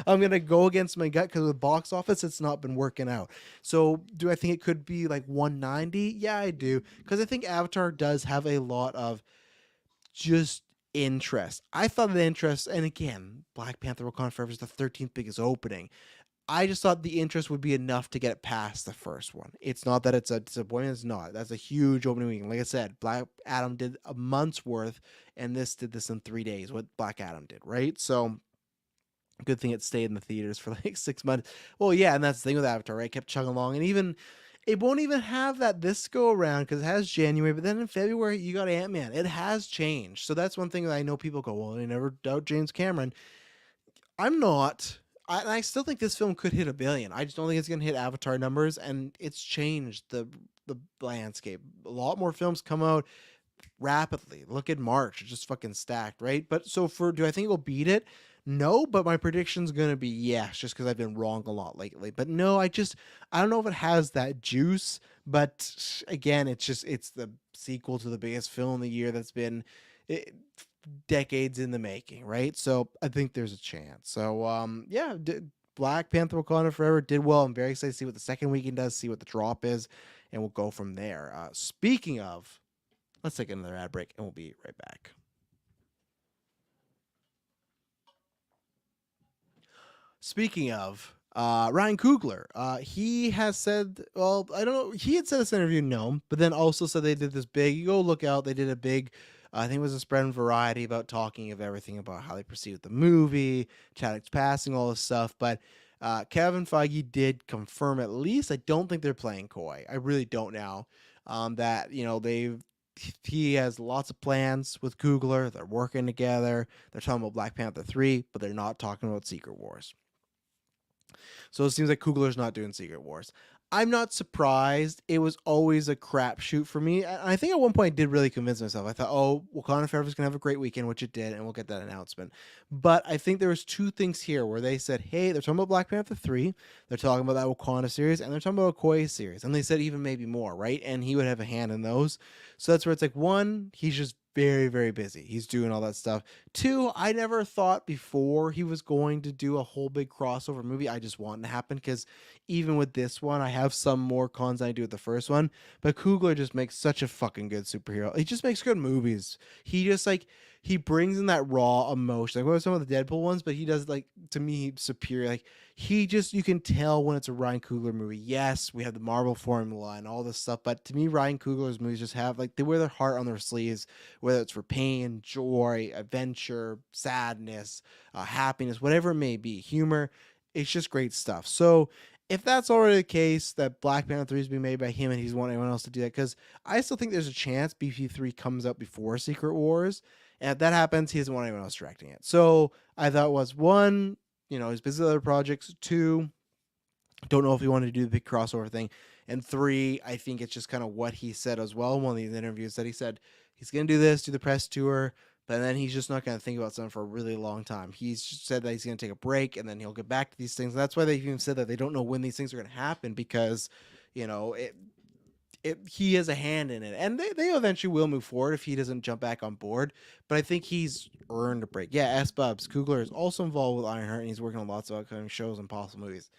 I'm going to go against my gut because with box office, it's not been working out. So do I think it could be like 190? Yeah, I do. Because I think Avatar does have a lot of just interest. I thought the interest, and again, Black Panther Wakanda Forever is the 13th biggest opening. I just thought the interest would be enough to get it past the first one. It's not that it's a disappointment. It's not. That's a huge opening weekend. Like I said, Black Adam did a month's worth, and this did this in 3 days, what Black Adam did, right? So, good thing it stayed in the theaters for like 6 months. Well, yeah, and that's the thing with Avatar, right? It kept chugging along, and even it won't even have that this go around because it has January, but then in February, you got Ant-Man. It has changed. So that's one thing that I know people go, well, they never doubt James Cameron. I'm not. I still think this film could hit $1 billion. I just don't think it's going to hit Avatar numbers, and it's changed the landscape. A lot more films come out rapidly. Look at March; it's just fucking stacked, right? But so do I think it will beat it? No, but my prediction's going to be yes, just because I've been wrong a lot lately. But no, I don't know if it has that juice. But again, it's the sequel to the biggest film of the year that's been decades in the making, right? So I think there's a chance. So yeah, Black Panther Wakanda Forever did well. I'm very excited to see what the second weekend does, see what the drop is, and we'll go from there. Speaking of, let's take another ad break, and we'll be right back. Speaking of, Ryan Coogler, he has said, well, I don't know, he had said this interview, no, but then also said they did this big, you go look out, they did a big, I think it was a spread in Variety about talking of everything about how they proceed with the movie, Chadwick's passing, all this stuff, but Kevin Feige did confirm at least, I don't think they're playing coy, I really don't now, that, he has lots of plans with Coogler, they're working together, they're talking about Black Panther 3, but they're not talking about Secret Wars. So it seems like Coogler's not doing Secret Wars. I'm not surprised. It was always a crapshoot for me. I think at one point I did really convince myself. I thought, oh, Wakanda Forever is going to have a great weekend, which it did, and we'll get that announcement. But I think there was two things here where they said, hey, they're talking about Black Panther 3, they're talking about that Wakanda series, and they're talking about Okoye series. And they said even maybe more, right? And he would have a hand in those. So that's where it's like, one, he's just very, very busy. He's doing all that stuff. Two, I never thought before he was going to do a whole big crossover movie. I just want it to happen because even with this one, I have some more cons than I do with the first one. But Coogler just makes such a fucking good superhero. He just makes good movies. He just he brings in that raw emotion. Like what was some of the Deadpool ones, but he does to me superior. Like you can tell when it's a Ryan Coogler movie. Yes, we have the Marvel formula and all this stuff, but to me, Ryan Coogler's movies just have they wear their heart on their sleeves, whether it's for pain, joy, adventure, sadness, happiness, whatever it may be, humor. It's just great stuff. So if that's already the case, that Black Panther 3 is being made by him and he's wanting anyone else to do that, because I still think there's a chance BP3 comes out before Secret Wars. And if that happens, he doesn't want anyone else directing it. So I thought was one, he's busy with other projects. Two, don't know if he wanted to do the big crossover thing. And three, I think it's just kind of what he said as well in one of these interviews that he said he's going to do this, do the press tour, but then he's just not going to think about something for a really long time. He's just said that he's going to take a break and then he'll get back to these things. And that's why they even said that they don't know when these things are going to happen because, he has a hand in it, and they eventually will move forward if he doesn't jump back on board. But I think he's earned a break. Yeah, S. Bubs Coogler is also involved with Ironheart, and he's working on lots of upcoming shows and possible movies.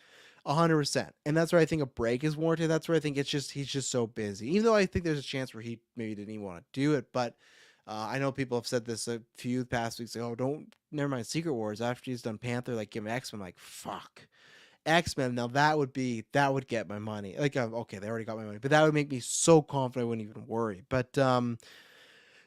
100%, and that's where I think a break is warranted. That's where I think he's just so busy. Even though I think there's a chance where he maybe didn't even want to do it, but I know people have said this a few past weeks. Like, oh, never mind Secret Wars. After he's done Panther, give him X-Men. I'm like, fuck. X-Men, now that would get my money. Okay, they already got my money, but that would make me so confident I wouldn't even worry. But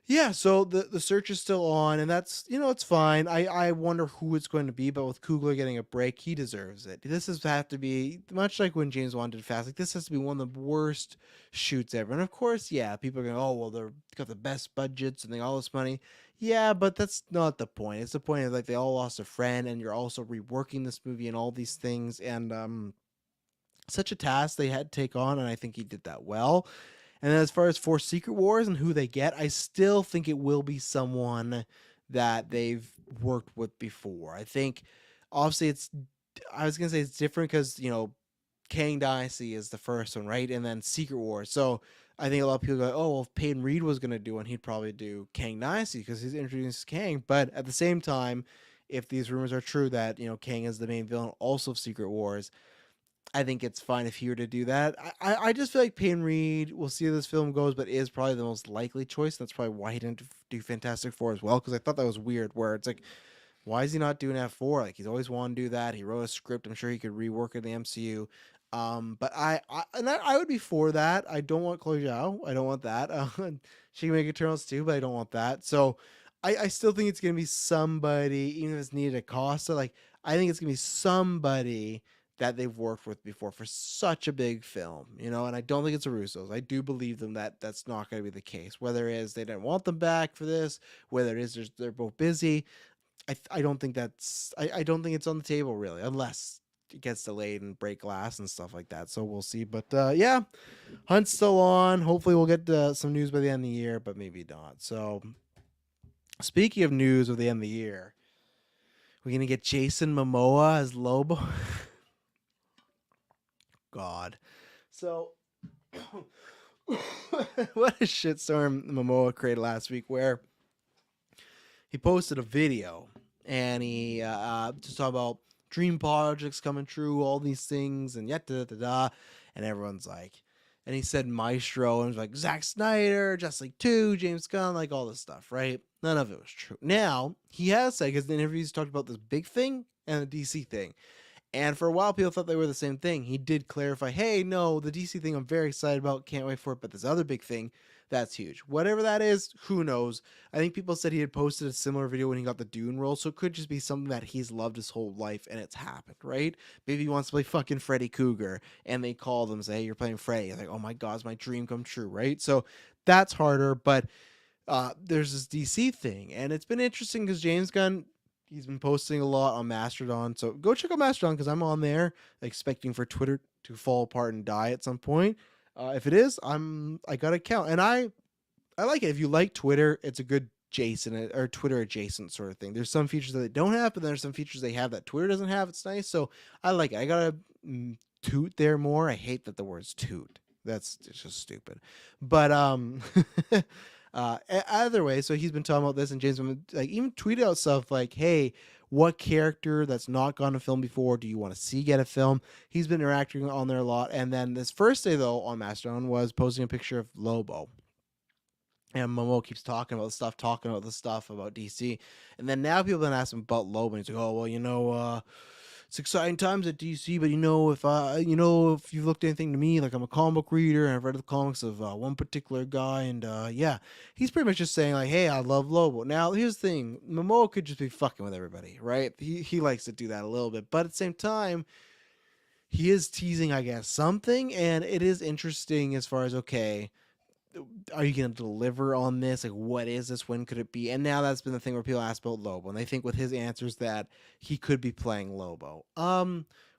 yeah, so the search is still on, and that's it's fine. I wonder who it's going to be, but with Coogler getting a break, he deserves it. This has to be much like when James Wan did Fast. This has to be one of the worst shoots ever. And of course, yeah, people are going, oh well, they've got the best budgets and they got all this money. Yeah, but that's not the point. It's the point of they all lost a friend, and you're also reworking this movie and all these things, and such a task they had to take on, and I think he did that well. And then as far as for Secret Wars and who they get, I still think it will be someone that they've worked with before. I think, obviously, I was going to say it's different because, Kang Dynasty is the first one, right? And then Secret Wars. So I think a lot of people go, oh, well, if Peyton Reed was going to do one, he'd probably do Kang Dynasty because he's introduced Kang. But at the same time, if these rumors are true that, Kang is the main villain also of Secret Wars, I think it's fine if he were to do that. I just feel like Peyton Reed, we'll see how this film goes, but is probably the most likely choice. That's probably why he didn't do Fantastic Four as well, because I thought that was weird, where it's like, why is he not doing F4? He's always wanted to do that. He wrote a script. I'm sure he could rework it in the MCU. But I would be for that. I don't want Chloe Zhao. I don't want that. She can make Eternals too, but I don't want that. So I still think it's going to be somebody, even if it's needed a cost. I think it's going to be somebody that they've worked with before for such a big film, and I don't think it's a Russos. I do believe them that that's not going to be the case. Whether it is they didn't want them back for this, whether it is they're both busy, I don't think I don't think it's on the table really, unless it gets delayed and break glass and stuff like that. So we'll see. But yeah, Hunt's still on. Hopefully we'll get some news by the end of the year, but maybe not. So speaking of news of the end of the year, we're going to get Jason Momoa as Lobo. God. So what a shitstorm Momoa created last week, where he posted a video and he just talked about dream projects coming true, all these things, and yet da da da. And everyone's like, and he said Maestro, and it was like Zack Snyder, Justice League 2, James Gunn, like all this stuff, right? None of it was true. Now, he has said, because in the interviews, he talked about this big thing and the DC thing. And for a while, people thought they were the same thing. He did clarify, hey, no, the DC thing I'm very excited about, can't wait for it, but this other big thing, that's huge. Whatever that is, who knows? I think people said he had posted a similar video when he got the Dune role, so it could just be something that he's loved his whole life and it's happened, right? Maybe he wants to play fucking Freddy Coogler, and they call them and say, hey, you're playing Freddy. Like, oh my God, it's my dream come true, right? So that's harder, but there's this DC thing, and it's been interesting because James Gunn, he's been posting a lot on Mastodon, so go check out Mastodon because I'm on there, expecting for Twitter to fall apart and die at some point. If it is, I got an account, and I like it. If you like Twitter, it's a good Jason or Twitter adjacent sort of thing. There's some features that they don't have, but there's some features they have that Twitter doesn't have. It's nice, so I like it. I gotta toot there more. I hate that the word's toot. It's just stupid, but either way, so he's been talking about this, and James like even tweeted out stuff like, hey, what character that's not gone to film before do you want to see get a film? He's been interacting on there a lot. And then this first day, though, on Mastodon was posting a picture of Lobo. And Momoa keeps talking about the stuff about DC. And then now people have been asking about Lobo, and he's like, oh, well, it's exciting times at DC, but if you've looked at anything to me, like I'm a comic book reader and I've read the comics of one particular guy, and yeah, he's pretty much just saying like, hey, I love Lobo. Now, here's the thing, Momoa could just be fucking with everybody, right? He likes to do that a little bit, but at the same time, he is teasing, I guess, something, and it is interesting as far as, okay, are you going to deliver on this? Like, what is this? When could it be? And now that's been the thing where people ask about Lobo, and they think with his answers that he could be playing Lobo.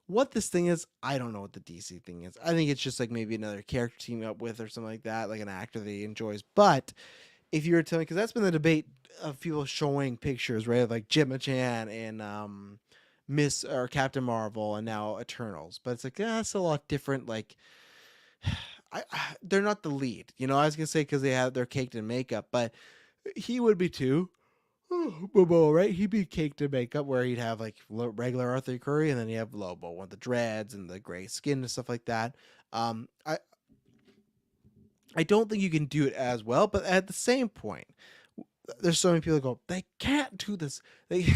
What this thing is, I don't know what the DC thing is. I think it's just like maybe another character team up with or something like that, like an actor that he enjoys. But if you were telling, because that's been the debate of people showing pictures, right, of like Gemma Chan and Miss or Captain Marvel and now Eternals, but it's like, yeah, that's a lot different. Like, they're not the lead, I was gonna say because they're caked in makeup, but he would be too. Momoa, right? He'd be caked in makeup where he'd have like regular Arthur Curry, and then you have Lobo with the dreads and the gray skin and stuff like that. I don't think you can do it as well, but at the same point, there's so many people that go, they can't do this. They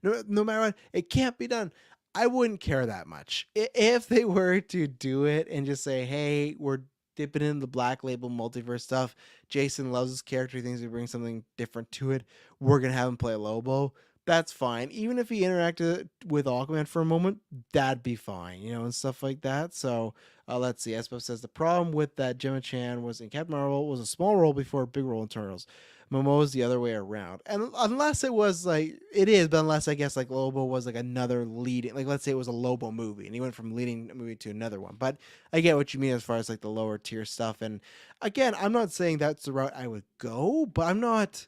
no matter what, it can't be done. I wouldn't care that much if they were to do it and just say, hey, we're dipping in the Black Label multiverse stuff. Jason loves his character. He thinks he brings something different to it. We're going to have him play Lobo. That's fine. Even if he interacted with Aquaman for a moment, that'd be fine, and stuff like that. So let's see. Espo says the problem with that Gemma Chan was in Captain Marvel was a small role before a big role in Eternals. Momoa's the other way around. And unless it was like, it is, but unless I guess like Lobo was like another leading, like let's say it was a Lobo movie and he went from leading movie to another one. But I get what you mean as far as like the lower tier stuff. And again, I'm not saying that's the route I would go, but I'm not,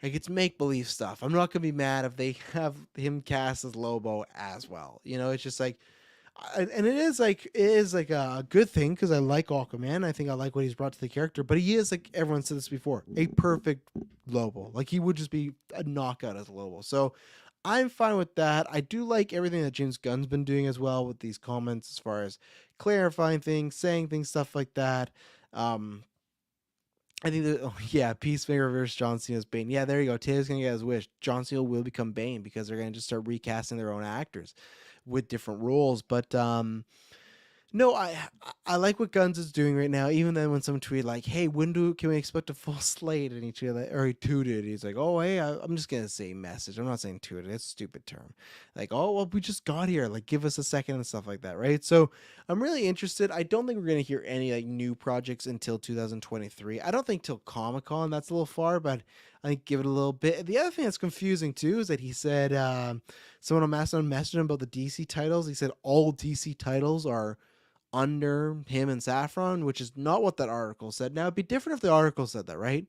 like, it's make believe stuff. I'm not going to be mad if they have him cast as Lobo as well. It's just like, and it is like a good thing because I like Aquaman. I think I like what he's brought to the character, but he is, like everyone said this before, a perfect Lobo. Like he would just be a knockout as a Lobo. So I'm fine with that. I do like everything that James Gunn's been doing as well with these comments as far as clarifying things, saying things, stuff like that. I think that, yeah, Peacemaker versus John Cena's Bane. Yeah, there you go. Taylor's going to get his wish. John Cena will become Bane because they're going to just start recasting their own actors with different roles. But no, I like what Guns is doing right now. Even then, when someone tweeted like, "Hey, when can we expect a full slate?" and he tweeted, or he tooted, he's like, "Oh, hey, I'm just gonna say message. I'm not saying tooted. It's a stupid term. Like, oh, well, we just got here. Like, give us a second and stuff like that, right?" So I'm really interested. I don't think we're gonna hear any like new projects until 2023. I don't think till Comic-Con. That's a little far, but I think give it a little bit. The other thing that's confusing too is that he said someone on Mastodon messaged him about the DC titles. He said all DC titles are under him and Saffron, which is not what that article said. Now, it'd be different if the article said that, right? And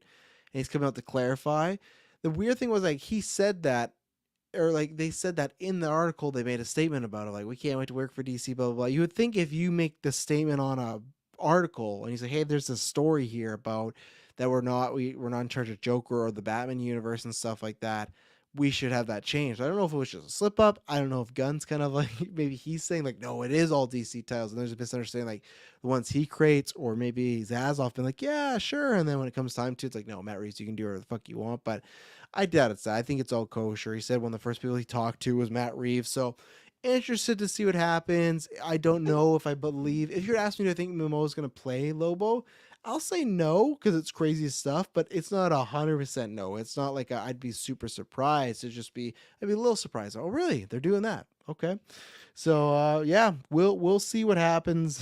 he's coming out to clarify. The weird thing was, like, he said that, or like they said that in the article, they made a statement about it, like, we can't wait to work for DC, blah, blah, blah. You would think if you make the statement on a article and you say, hey, there's a story here about that we're not in charge of Joker or the Batman universe and stuff like that, we should have that changed. I don't know if it was just a slip up. I don't know if Gunn's kind of like, maybe he's saying like, no, it is all DC titles, and there's a misunderstanding like the ones he creates, or maybe Zazoff been like, yeah, sure, and then when it comes time to, it's like, no, Matt Reeves, you can do whatever the fuck you want. But I doubt it's that. I think it's all kosher. He said one of the first people he talked to was Matt Reeves, so interested to see what happens. I don't know if I believe. If you're asking me, do I think Momoa is going to play Lobo? I'll say no because it's crazy stuff, but it's not 100% no. It's not like I'd be super surprised. I'd be a little surprised. Oh, really? They're doing that? Okay. So yeah, we'll see what happens.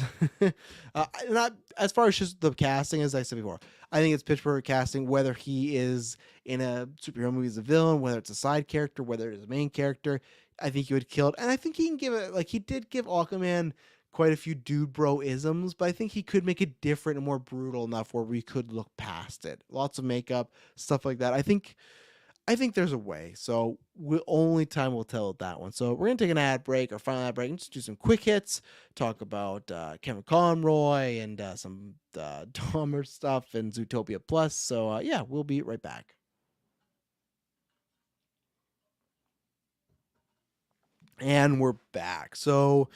Not as far as just the casting, as I said before. I think it's pitch perfect casting. Whether he is in a superhero movie as a villain, whether it's a side character, whether it's a main character, I think he would kill it. And I think he can give it, like he did give Aquaman quite a few dude bro isms, but I think he could make it different and more brutal enough where we could look past it. Lots of makeup, stuff like that. I think there's a way. So only time will tell with that one. So we're gonna take an ad break, our final ad break, and just do some quick hits. Talk about Kevin Conroy and some Dahmer stuff and Zootopia Plus. So yeah, we'll be right back. And we're back. So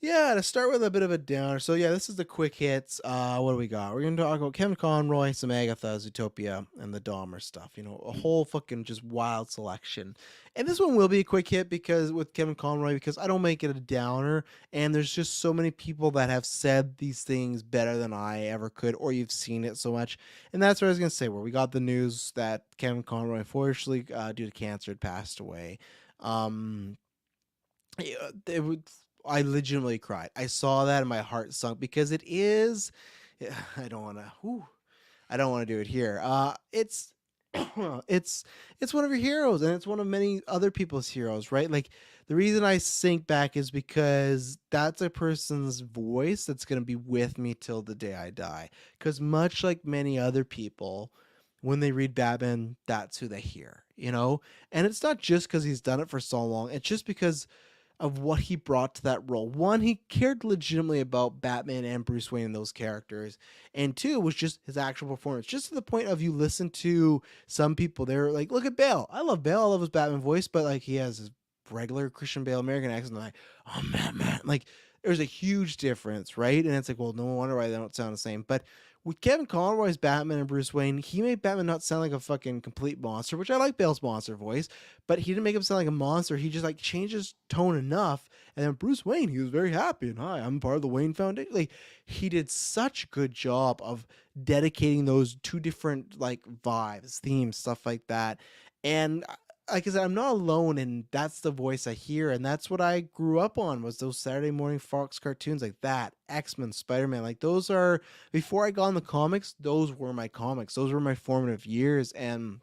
yeah, to start with a bit of a downer. So yeah, this is the quick hits. What do we got? We're gonna talk about Kevin Conroy, some Agatha, Zootopia, and the Dahmer stuff. A whole fucking just wild selection. And this one will be a quick hit because with Kevin Conroy, because I don't make it a downer, and there's just so many people that have said these things better than I ever could, or you've seen it so much. And that's what I was gonna say. Where we got the news that Kevin Conroy, unfortunately, due to cancer, had passed away. Um, it would I legitimately cried. I saw that and my heart sunk because it is. I don't want to. I don't want to do it here. It's it's one of your heroes, and it's one of many other people's heroes, right? Like the reason I sink back is because that's a person's voice that's gonna be with me till the day I die. Because much like many other people, when they read Batman, that's who they hear, And it's not just because he's done it for so long. It's just because of what he brought to that role. One, he cared legitimately about Batman and Bruce Wayne and those characters. And two, was just his actual performance. Just to the point of you listen to some people, they're like, look at Bale. I love Bale. I love his Batman voice, but like he has his regular Christian Bale American accent. Like, oh man. Like there's a huge difference, right? And it's like, well, no wonder why they don't sound the same. But with Kevin Conroy's Batman and Bruce Wayne, he made Batman not sound like a fucking complete monster, which I like Bale's monster voice, but he didn't make him sound like a monster. He just like changed his tone enough. And then Bruce Wayne, he was very happy and hi, I'm part of the Wayne Foundation. Like he did such a good job of dedicating those two different like vibes, themes, stuff like that. And like I said, I'm not alone, and that's the voice I hear, and that's what I grew up on was those Saturday morning Fox cartoons like that, X-Men, Spider-Man. Like those are before I got in the comics, those were my comics. Those were my formative years, and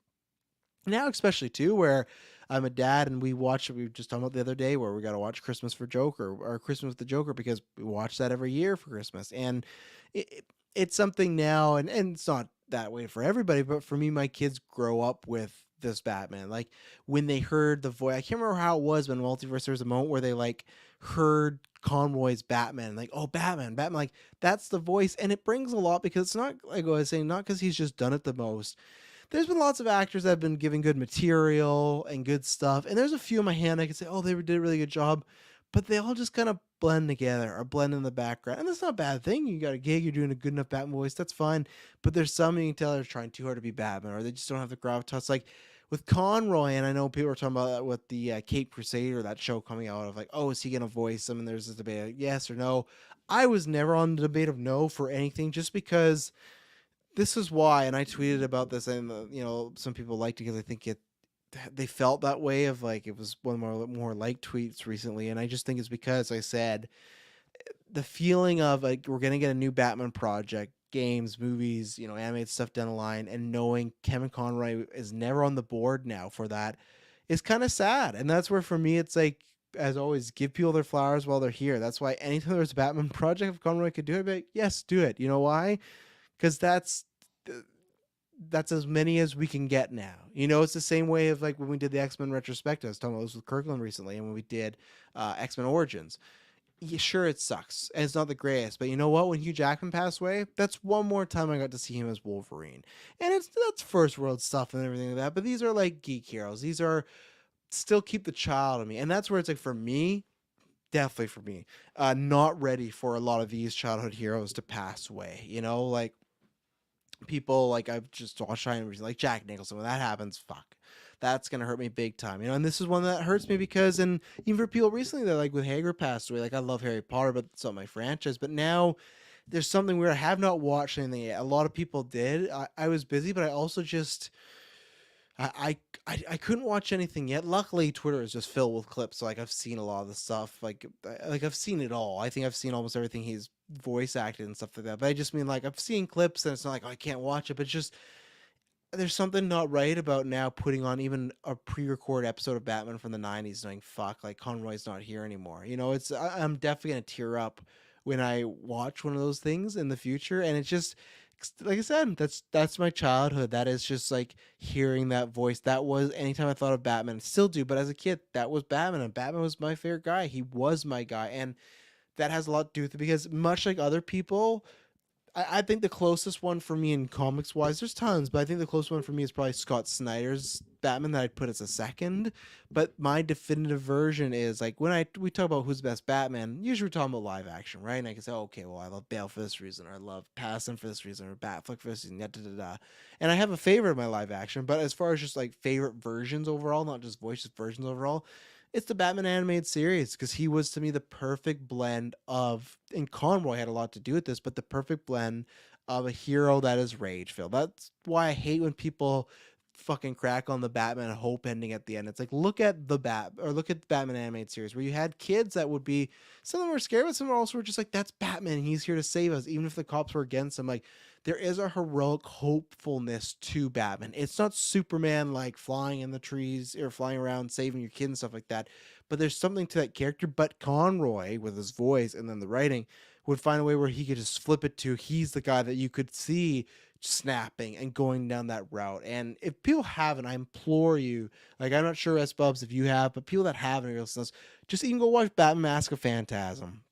now especially too, where I'm a dad and we were just talking about the other day where we got to watch Christmas for Joker or Christmas with the Joker because we watch that every year for Christmas, and it's something now, and it's not that way for everybody, but for me, my kids grow up with this Batman. Like when they heard the voice, I can't remember how it was, but in Multiverse there was a moment where they like heard Conroy's Batman, like, oh, Batman, like that's the voice, and it brings a lot because it's not like I was saying, not because he's just done it the most. There's been lots of actors that have been giving good material and good stuff, and there's a few in my hand I could say, oh, they did a really good job, but they all just kind of blend together or blend in the background. And that's not a bad thing. You got a gig, you're doing a good enough Batman voice, that's fine. But there's some you can tell they're trying too hard to be Batman, or they just don't have the gravitas. Like with Conroy, and I know people are talking about that with the Cape Crusader, that show coming out of like, oh, is he going to voice him? And there's this debate, like, yes or no. I was never on the debate of no for anything, just because this is why, and I tweeted about this, and some people liked it because I think they felt that way of like it was one of more like tweets recently, and I just think it's because I said the feeling of like we're gonna get a new Batman project, games, movies, animated stuff down the line, and knowing Kevin Conroy is never on the board now for that is kind of sad, and that's where for me it's like. As always, give people their flowers while they're here. That's why anytime there's a Batman project, if Conroy could do it, I'd be like, yes, do it. You know why? Because that's as many as we can get now. It's the same way of like when we did the X-Men retrospective. I was talking about this with Kirklin recently, and when we did X-Men Origins, yeah, sure, it sucks. And it's not the greatest, but you know what? When Hugh Jackman passed away, that's one more time I got to see him as Wolverine. And that's first world stuff and everything like that. But these are like geek heroes. These are still keep the child in me. And that's where it's like for me, definitely for me, not ready for a lot of these childhood heroes to pass away. Like people like I've just watched China movies like Jack Nicholson. When that happens, fuck, that's gonna hurt me big time. And this is one that hurts me because, and even for people recently that like with Hager passed away, like I love Harry Potter, but it's not my franchise. But now there's something where I have not watched anything yet. A lot of people did. I was busy, but I also just I couldn't watch anything yet. Luckily, Twitter is just filled with clips, so like I've seen a lot of the stuff. Like I've seen it all. I think I've seen almost everything he's voice acted and stuff like that. But I just mean like I've seen clips, and it's not like, oh, I can't watch it. But it's just there's something not right about now putting on even a pre-recorded episode of Batman from the '90s, knowing fuck, like Conroy's not here anymore. I'm definitely gonna tear up when I watch one of those things in the future, and it's just like I said, that's my childhood. That is just like hearing that voice. That was anytime I thought of Batman, I still do, but as a kid, that was Batman, and Batman was my favorite guy. He was my guy, and that has a lot to do with it because much like other people, I think the closest one for me in comics wise, there's tons, but I think the closest one for me is probably Scott Snyder's Batman that I'd put as a second. But my definitive version is like when we talk about who's the best Batman, usually we're talking about live action, right? And I can say, oh, okay, well, I love Bale for this reason, or I love Pattinson for this reason, or Batfleck for this reason, da da da da. And I have a favorite of my live action, but as far as just like favorite versions overall, not just voices, versions overall, it's the Batman animated series because he was to me the perfect blend of, and Conroy had a lot to do with this, but the perfect blend of a hero that is rage filled. That's why I hate when people fucking crack on the Batman hope ending at the end. It's like look at the Batman animated series where you had kids that would be, some of them were scared, but some of them also were just like, that's Batman. He's here to save us, even if the cops were against him. Like there is a heroic hopefulness to Batman. It's not Superman like flying in the trees or flying around saving your kid and stuff like that. But there's something to that character. But Conroy, with his voice and then the writing, would find a way where he could just flip it to he's the guy that you could see snapping and going down that route. And if people haven't, I implore you, like I'm not sure S Bubs if you have, but people that haven't, just even go watch Batman Mask of Phantasm.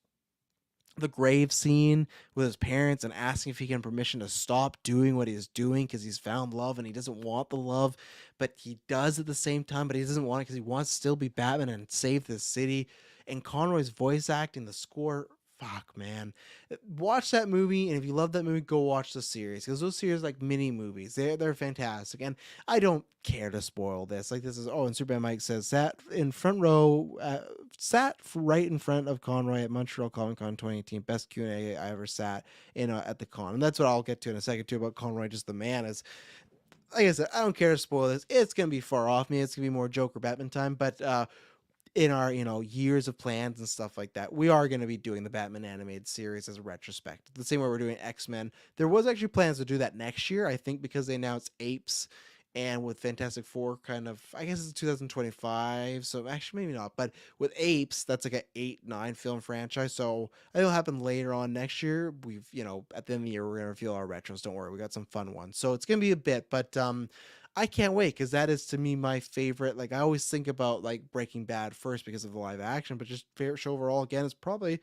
The grave scene with his parents and asking if he can permission to stop doing what he's doing because he's found love and he doesn't want the love, but he does at the same time, but he doesn't want it because he wants to still be Batman and save this city. And Conroy's voice acting, the score, fuck man, watch that movie. And if you love that movie, go watch the series because those series are like mini movies. They're fantastic. And I don't care to spoil this. Like this is, oh, and Superman Mike says sat in front row, sat right in front of Conroy at Montreal Comic Con 2018. Best Q&A I ever sat in at the con. And that's what I'll get to in a second too about Conroy. Just the man is, like I said, I don't care to spoil this. It's gonna be far off me. It's gonna be more Joker Batman time, but in our years of plans and stuff like that, we are going to be doing the Batman animated series as a retrospective, the same way we're doing X-Men. There was actually plans to do that next year, I think, because they announced Apes, and with Fantastic Four kind of, I guess it's 2025, so actually maybe not, but with Apes, that's like an 8-9 film franchise, so it'll happen later on next year. We've at the end of the year we're going to reveal our retros. Don't worry, we got some fun ones, so it's going to be a bit, but I can't wait because that is to me my favorite. Like I always think about like Breaking Bad first because of the live action, but just favorite show overall again is probably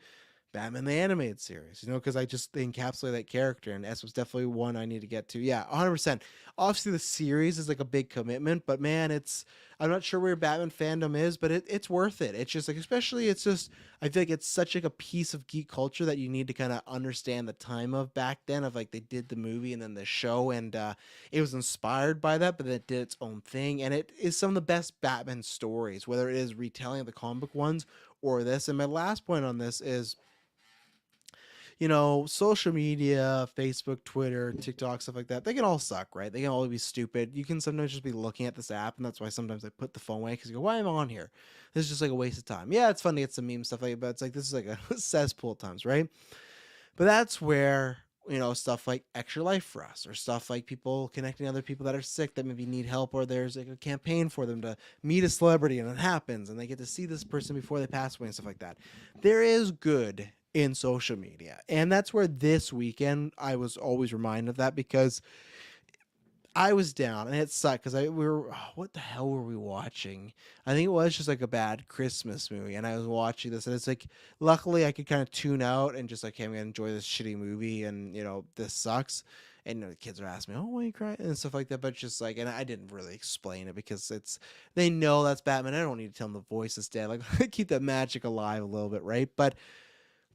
Batman the animated series. Because I just encapsulate that character, and S was definitely one I need to get to. Yeah, 100%. Obviously, the series is like a big commitment, but man, I'm not sure where Batman fandom is, but it's worth it. It's just like, especially, it's just I feel like it's such like a piece of geek culture that you need to kind of understand the time of back then, of like they did the movie and then the show, and it was inspired by that, but then it did its own thing, and it is some of the best Batman stories, whether it is retelling of the comic book ones or this. And my last point on this is, social media, Facebook, Twitter, TikTok, stuff like that, they can all suck, right? They can all be stupid. You can sometimes just be looking at this app, and that's why sometimes I put the phone away because you go, why am I on here? This is just like a waste of time. Yeah, it's fun to get some meme stuff like that, but it's like, this is like a cesspool at times, right? But that's where, stuff like Extra Life for us, or stuff like people connecting other people that are sick that maybe need help, or there's like a campaign for them to meet a celebrity and it happens and they get to see this person before they pass away and stuff like that. There is good in social media. And that's where this weekend I was always reminded of that, because I was down, and it sucked because what the hell were we watching? I think it was just like a bad Christmas movie, and I was watching this, and it's like, luckily I could kind of tune out and just like, hey, I'm gonna enjoy this shitty movie, and this sucks. And the kids are asking me, oh, why are you crying and stuff like that, but just like, and I didn't really explain it because they know that's Batman. I don't need to tell them the voice is dead. Like, keep that magic alive a little bit, right? But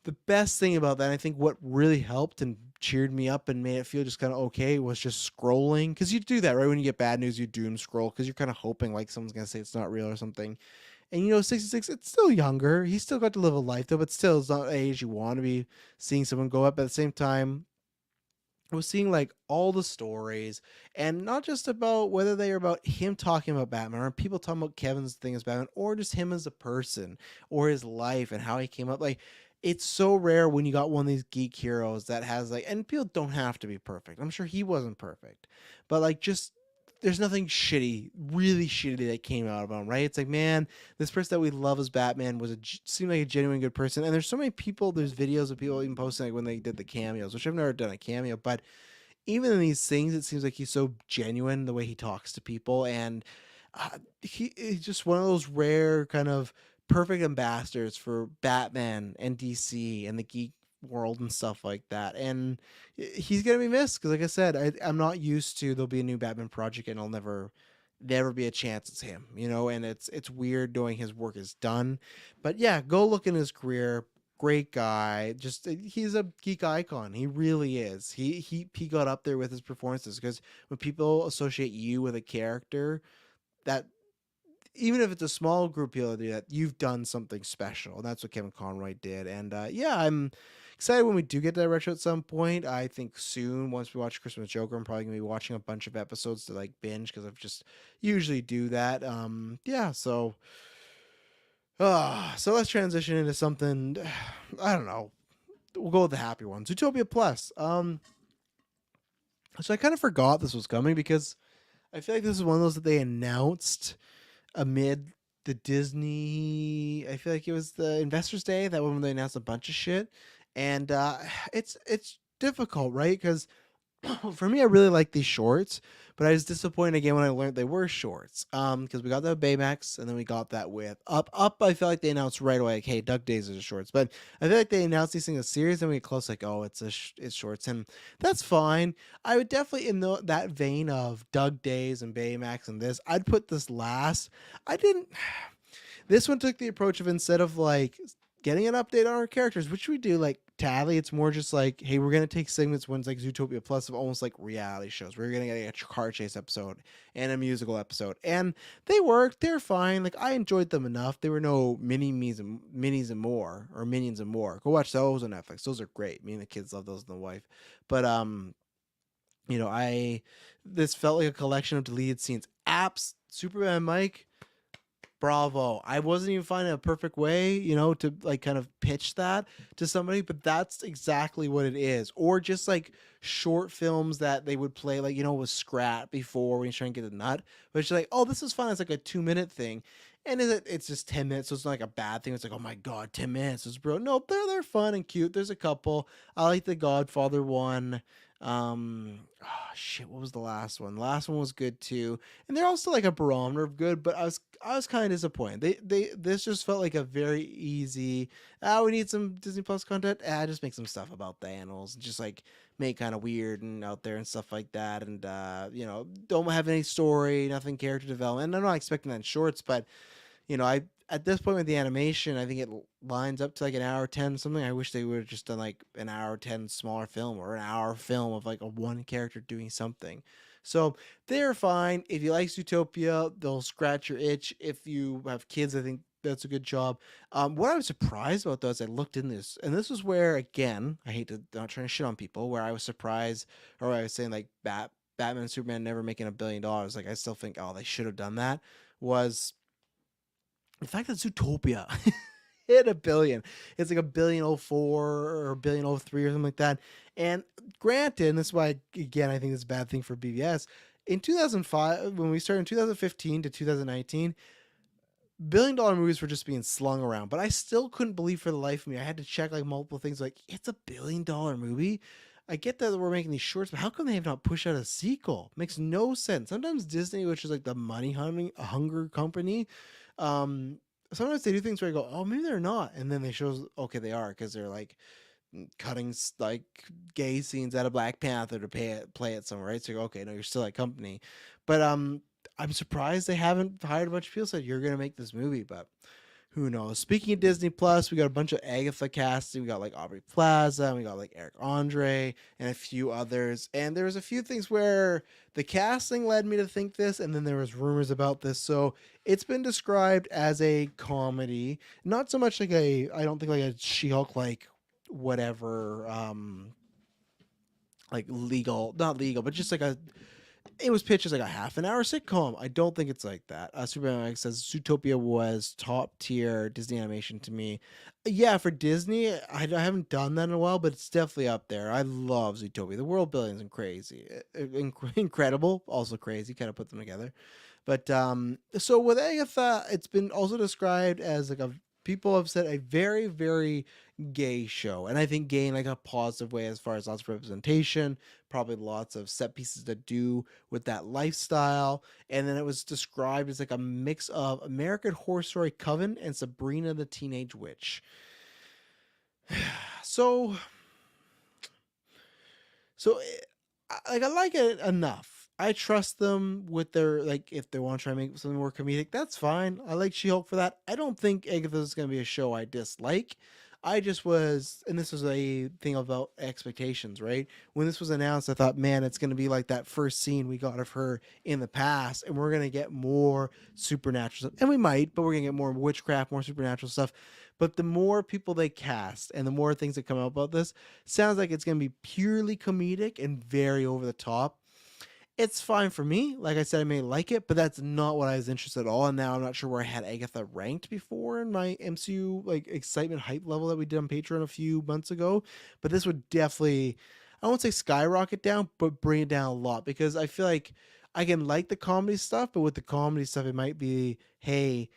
the best thing about that, I think what really helped and cheered me up and made it feel just kind of okay, was just scrolling. Because you do that, right? When you get bad news, you doom scroll because you're kind of hoping like someone's going to say it's not real or something. And 66, it's still younger. He's still got to live a life though, but still, it's not the age you want to be seeing someone go up. At the same time, I was seeing like all the stories, and not just about whether they are about him talking about Batman or people talking about Kevin's thing as Batman, or just him as a person or his life and how he came up. Like, it's so rare when you got one of these geek heroes that has like, and people don't have to be perfect. I'm sure he wasn't perfect, but like, just there's nothing shitty, really shitty that came out of him, right? It's like, man, this person that we love as Batman seemed like a genuine good person. And there's so many people, there's videos of people even posting like when they did the cameos, which I've never done a cameo, but even in these things, it seems like he's so genuine the way he talks to people, and he's just one of those rare kind of perfect ambassadors for Batman and DC and the geek world and stuff like that. And he's gonna be missed because, like I said, I'm not used to there'll be a new Batman project and I'll never be a chance it's him, and it's weird knowing his work is done. But yeah, go look in his career. Great guy. Just he's a geek icon. He really is. He got up there with his performances because when people associate you with a character, that even if it's a small group of people that do that, you've done something special. And that's what Kevin Conroy did. And yeah, I'm excited when we do get to that retro at some point. I think soon, once we watch Christmas Joker, I'm probably gonna be watching a bunch of episodes to like binge because I've just usually do that. Yeah, so let's transition into something. I don't know. We'll go with the happy one. Zootopia Plus. So I kind of forgot this was coming because I feel like this is one of those that they announced amid the Disney. I feel like it was the Investors Day, that one when they announced a bunch of shit, and it's difficult, right? Because for me, I really like these shorts, but I was disappointed again when I learned they were shorts. Because we got the Baymax, and then we got that with Up. I felt like they announced right away, like, hey, Doug Days is shorts. But I feel like they announced these things as series, and we get close, like, oh, it's shorts, and that's fine. I would definitely that vein of Doug Days and Baymax and this, I'd put this last. I didn't. This one took the approach of, instead of like getting an update on our characters, which we do like Tally, it's more just like, hey, we're gonna take segments when it's like Zootopia Plus of almost like reality shows. We're gonna get a car chase episode and a musical episode, and they worked. They're fine. Like, I enjoyed them enough. There were no minis and more, or minions and more. Go watch those on Netflix. Those are great. Me and the kids love those and the wife. But this felt like a collection of deleted scenes. Apps, Superman Mike, bravo. I wasn't even finding a perfect way, to like kind of pitch that to somebody, but that's exactly what it is. Or just like short films that they would play, like, with Scrat before when you're trying to get a nut. But it's like, oh, this is fun. It's like a 2-minute thing. And it's just 10 minutes, so it's not like a bad thing. It's like, oh my God, 10 minutes. It's bro. No, they're fun and cute. There's a couple. I like the Godfather one. Shit, what was the last one? The last one was good too, and they're also like a barometer of good. But I was kind of disappointed. This just felt like a very easy. We need some Disney Plus content. Just make some stuff about the animals, and just like make kind of weird and out there and stuff like that. And don't have any story, nothing character development. And I'm not expecting that in shorts, but I at this point with the animation, I think it lines up to like an hour 10 something. I wish they would have just done like an hour 10 smaller film, or an hour film of like a one character doing something. So they're fine. If you like Zootopia, they'll scratch your itch. If you have kids, I think that's a good job. What I was surprised about though, is I looked in this, and this is where, again, I hate to, not trying to shit on people, where I was surprised, or I was saying like Batman and Superman never making $1 billion. Like, I still think, oh, they should have done that. Was the fact that Zootopia hit $1 billion. It's like $1.04 or $1.03 or something like that. And granted, and this is why, again, I think this is a bad thing for BVS. In 2005, when we started in 2015 to 2019, $1 billion movies were just being slung around. But I still couldn't believe for the life of me. I had to check like multiple things. Like, it's $1 billion movie. I get that we're making these shorts, but how come they have not pushed out a sequel? Makes no sense. Sometimes Disney, which is like the money hunger company, um, sometimes they do things where I go, oh, maybe they're not, and then they show, okay, they are, because they're like cutting like gay scenes out of Black Panther to play it somewhere, right? So you go, okay, no, you're still that company, but I'm surprised they haven't hired a bunch of people said you're gonna make this movie, but who knows? Speaking of Disney Plus, we got a bunch of Agatha casting. We got like Aubrey Plaza, and we got like Eric Andre, and a few others. And there was a few things where the casting led me to think this, and then there was rumors about this. So it's been described as a comedy, not so much like I don't think like a She-Hulk like whatever, like legal, not legal, but just like it was pitched as like a half an hour sitcom. I don't think it's like that. Superman Mike says Zootopia was top tier Disney animation to me. Yeah, for Disney, I haven't done that in a while, but it's definitely up there. I love Zootopia. The world building is crazy, incredible, also crazy. Kind of put them together. But so with Agatha, it's been also described as like a people have said a very very gay show, and I think gay in like a positive way as far as lots of representation, probably lots of set pieces to do with that lifestyle. And then it was described as like a mix of American Horror Story Coven and Sabrina the Teenage Witch. so like I like it enough. I trust them with their like if they want to try and make something more comedic, that's fine. I like She-Hulk for that. I don't think Agatha is going to be a show I dislike. I just was, and this was a thing about expectations, right? When this was announced, I thought, man, it's going to be like that first scene we got of her in the past, and we're going to get more supernatural stuff. And we might, but we're going to get more witchcraft, more supernatural stuff. But the more people they cast and the more things that come out about this, sounds like it's going to be purely comedic and very over the top. It's fine for me. Like I said, I may like it, but that's not what I was interested at all. And now I'm not sure where I had Agatha ranked before in my MCU like excitement hype level that we did on Patreon a few months ago. But this would definitely, I won't say skyrocket down, but bring it down a lot, because I feel like I can like the comedy stuff, but with the comedy stuff, it might be, hey,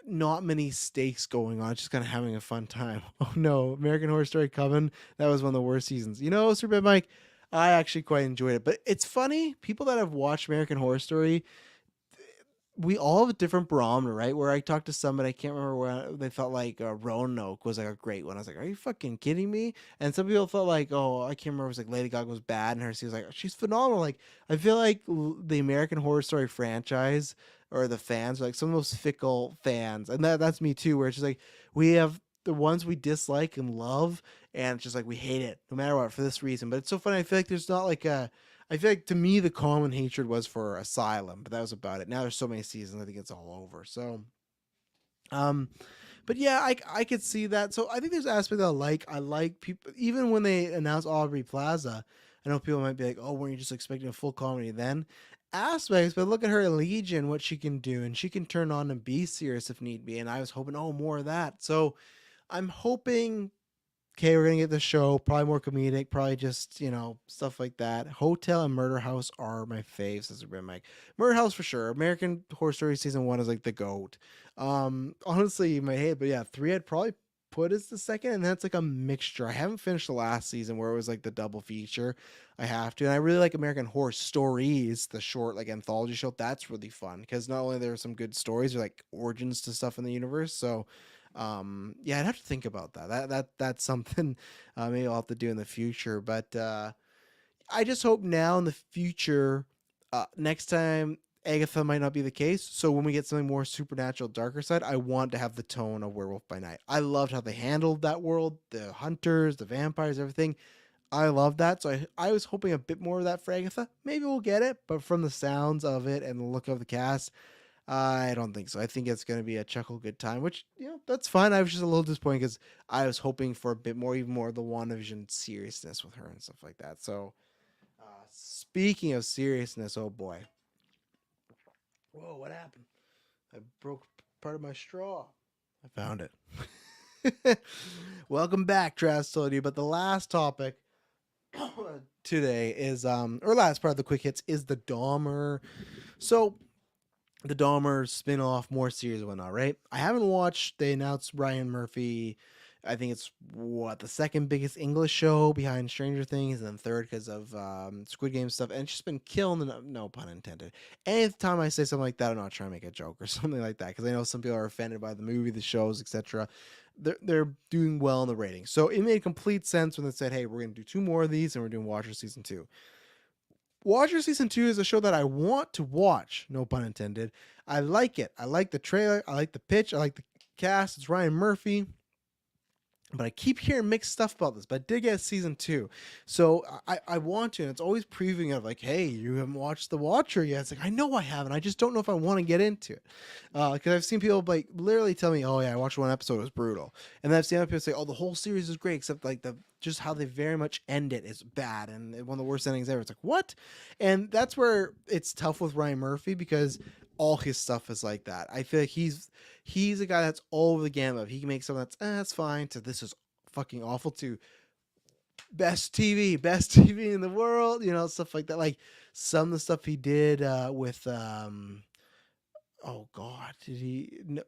not many stakes going on, just kind of having a fun time. Oh no, American Horror Story Coven, that was one of the worst seasons. You know, Super Mike, I actually quite enjoyed it. But it's funny, people that have watched American Horror Story, we all have a different barometer, right? Where I talked to somebody, I can't remember where they felt like Roanoke was like a great one. I was like, are you fucking kidding me? And some people felt like, oh, I can't remember. It was like Lady Gaga was bad, and her she was like, she's phenomenal. Like I feel like the American Horror Story franchise or the fans are like some of those fickle fans, and that's me too. Where it's just like we have the ones we dislike and love, and it's just like we hate it no matter what for this reason. But it's so funny. I feel like there's not like a I feel like to me the common hatred was for Asylum, but that was about it. Now there's so many seasons, I think it's all over. So, um, but yeah, I could see that. So I think there's aspects I like. I like people even when they announced Aubrey Plaza. I know people might be like, "Oh, weren't you just expecting a full comedy then?" Aspects, but look at her in Legion, what she can do, and she can turn on and be serious if need be. And I was hoping, oh, more of that. So I'm hoping okay, we're gonna get the show, probably more comedic, probably just, stuff like that. Hotel and Murder House are my faves, as a Mike. Murder House for sure. American Horror Story season 1 is like the GOAT. Honestly, you might hate it, but yeah, 3 I'd probably put as the second, and that's like a mixture. I haven't finished the last season where it was like the double feature. I have to, and I really like American Horror Stories, the short like anthology show. That's really fun because not only there are some good stories, there's like origins to stuff in the universe. So yeah, I'd have to think about that. That's something maybe I'll have to do in the future. But I just hope now in the future, next time Agatha might not be the case. So when we get something more supernatural, darker side, I want to have the tone of Werewolf by Night. I loved how they handled that world, the hunters, the vampires, everything. I love that. So I was hoping a bit more of that for Agatha. Maybe we'll get it, but from the sounds of it and the look of the cast, I don't think so. I think it's going to be a chuckle good time, which, that's fine. I was just a little disappointed because I was hoping for a bit more, even more of the WandaVision seriousness with her and stuff like that. So, speaking of seriousness, oh boy. Whoa, what happened? I broke part of my straw. I found it. Welcome back, Trash told you. But the last topic today is, or last part of the quick hits is the Dahmer. So, the Dahmer spin-off, more series and whatnot, right? I haven't watched, they announced Ryan Murphy I think it's the second biggest English show behind Stranger Things, and then third because of Squid Game stuff. And it's just been killing the no pun intended. Anytime I say something like that, I'm not trying to make a joke or something like that, because I know some people are offended by the movie, the shows, etc. They're doing well in the ratings, so it made complete sense when they said, "Hey, we're gonna do 2 more of these, and we're doing Watcher season 2." Watcher season 2 is a show that I want to watch. No pun intended. I like it. I like the trailer. I like the pitch. I like the cast. It's Ryan Murphy. But I keep hearing mixed stuff about this. But I did get season 2. So I want to. And it's always previewing of like, hey, you haven't watched The Watcher yet. It's like, I know I haven't. I just don't know if I want to get into it. Because I've seen people like literally tell me, oh yeah, I watched one episode. It was brutal. And then I've seen other people say, oh, the whole series is great. Except like just how they very much end it is bad. And one of the worst endings ever. It's like, what? And that's where it's tough with Ryan Murphy, because all his stuff is like that. I feel like he's a guy that's all over the gamut. He can make something that's fine to this is fucking awful to best TV in the world, stuff like that. Like some of the stuff he did with oh god, did he no,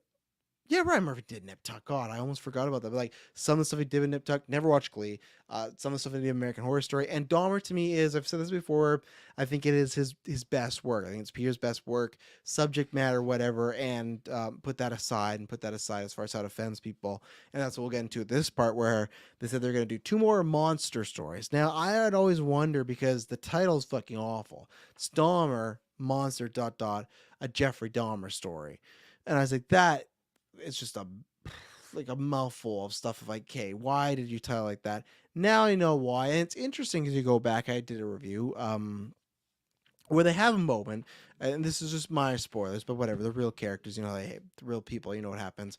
yeah, Ryan Murphy did Nip Tuck. God, I almost forgot about that. But like some of the stuff he did with Nip Tuck, never watched Glee. Some of the stuff he did American Horror Story. And Dahmer to me is, I've said this before, I think it is his best work. I think it's Peter's best work, subject matter, whatever, and put that aside as far as how it offends people. And that's what we'll get into at this part, where they said they're going to do 2 more monster stories. Now, I had always wondered, because the title's fucking awful. It's Dahmer, monster, ... a Jeffrey Dahmer story. And I was like, that... it's just a mouthful of stuff of like, okay, why did you title like that? Now I know why. And it's interesting, because you go back, I did a review where they have a moment, and this is just my spoilers, but whatever, the real characters, the real people, what happens.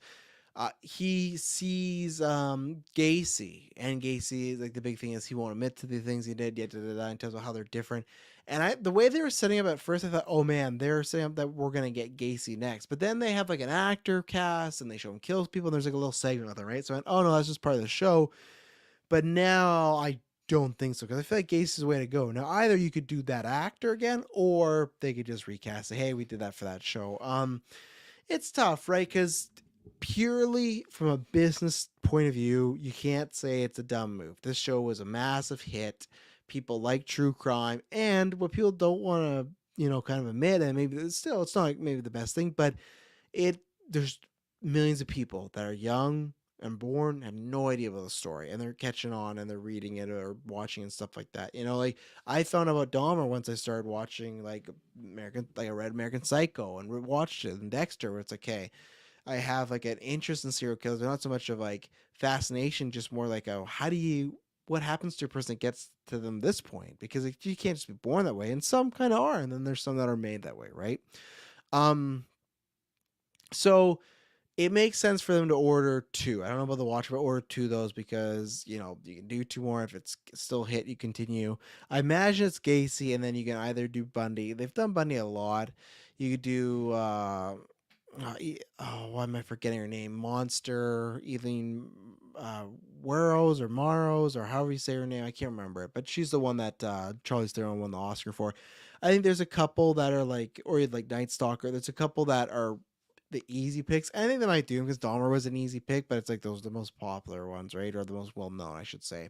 He sees Gacy, and Gacy, like, the big thing is he won't admit to the things he did, yet and tells about how they're different. And the way they were setting up at first, I thought, oh man, they're setting up that we're gonna get Gacy next. But then they have like an actor cast, and they show him kills people, and there's like a little segment with it, right? So I went, oh no, that's just part of the show. But now I don't think so, because I feel like Gacy's the way to go. Now either you could do that actor again, or they could just recast it. Hey, we did that for that show. It's tough, right? Because purely from a business point of view, you can't say it's a dumb move. This show was a massive hit. People like true crime, and what people don't want to, kind of admit, and maybe it's not like maybe the best thing, but there's millions of people that are young and born, have no idea about the story, and they're catching on, and they're reading it or watching and stuff like that. Like I found out about Dahmer once I started watching I read American Psycho and watched it, and Dexter, where it's like, okay, I have like an interest in serial killers, not so much of like fascination, just more like what happens to a person that gets to them this point, because you can't just be born that way, and some kind of are, and then there's some that are made that way, right? So it makes sense for them to order 2. I don't know about the Watcher, but order 2 of those, because you can do 2 more. If it's still hit, you continue. I imagine it's Gacy, and then you can either do Bundy. They've done Bundy a lot. You could do why am I forgetting her name? Monster Eileen Warrows or Maros, or however you say her name. I can't remember it, but she's the one that Charlize Theron won the Oscar for. I think there's a couple that are or like Night Stalker. There's a couple that are the easy picks. I think they might do them, because Dahmer was an easy pick, but it's like those are the most popular ones, right? Or the most well known, I should say.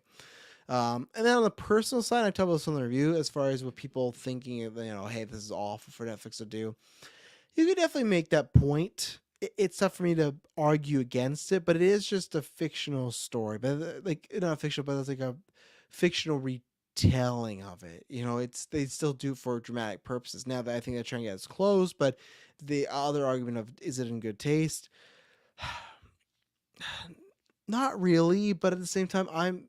And then on the personal side, I talked about this on the review, as far as what people thinking of, hey, this is awful for Netflix to do. You could definitely make that point. It's tough for me to argue against it, but it is just a fictional story. But like, not fictional, but it's like a fictional retelling of it. They still do for dramatic purposes. Now that I think they're trying to get us close, but the other argument of, is it in good taste? Not really, but at the same time, I'm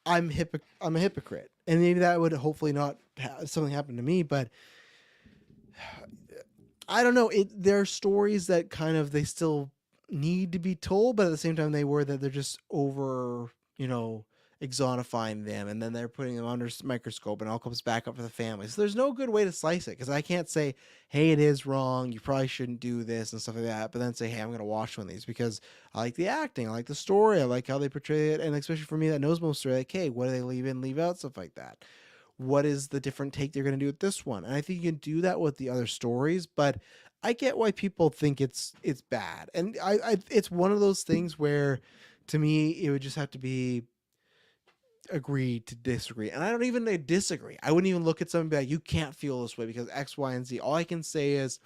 a hypocrite, and maybe that would hopefully not something happen to me, but I don't know. There are stories that kind of, they still need to be told, but at the same time they're just over, exonifying them, and then they're putting them under microscope, and it all comes back up for the family. So there's no good way to slice it, because I can't say, hey, it is wrong, you probably shouldn't do this and stuff like that, but then say, hey, I'm going to watch one of these because I like the acting, I like the story, I like how they portray it, and especially for me that knows most story, like, hey, what do they leave in, leave out, stuff like that. What is the different take they're going to do with this one? And I think you can do that with the other stories, but I get why people think it's bad. And it's one of those things where To me, it would just have to be agree to disagree. And I don't even disagree. I wouldn't even look at something and be like, you can't feel this way because X, Y, and Z. All I can say is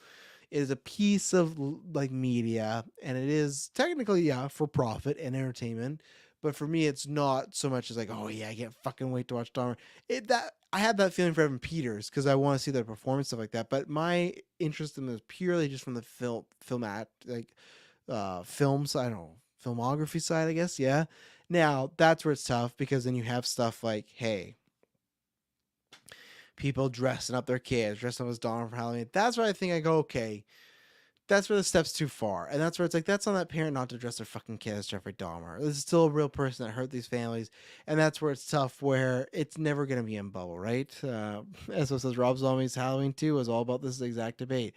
it is a piece of like media, and it is technically, yeah, for profit and entertainment. But for me, it's not so much as like, oh yeah, I can't fucking wait to watch Dahmer. That I had that feeling for Evan Peters because I want to see their performance, stuff like that. But my interest in this purely just from the films. I don't know, filmography side, I guess. Yeah. Now that's where it's tough because then you have stuff like, hey, people dressing up their kids, dressing up as Dahmer for Halloween. That's where I think I go, okay, that's where the step's too far. And that's where it's like, that's on that parent not to dress their fucking kid as Jeffrey Dahmer. This is still a real person that hurt these families. And that's where it's tough, where it's never going to be in bubble, right? As it says, Rob Zombie's Halloween 2 was all about this exact debate.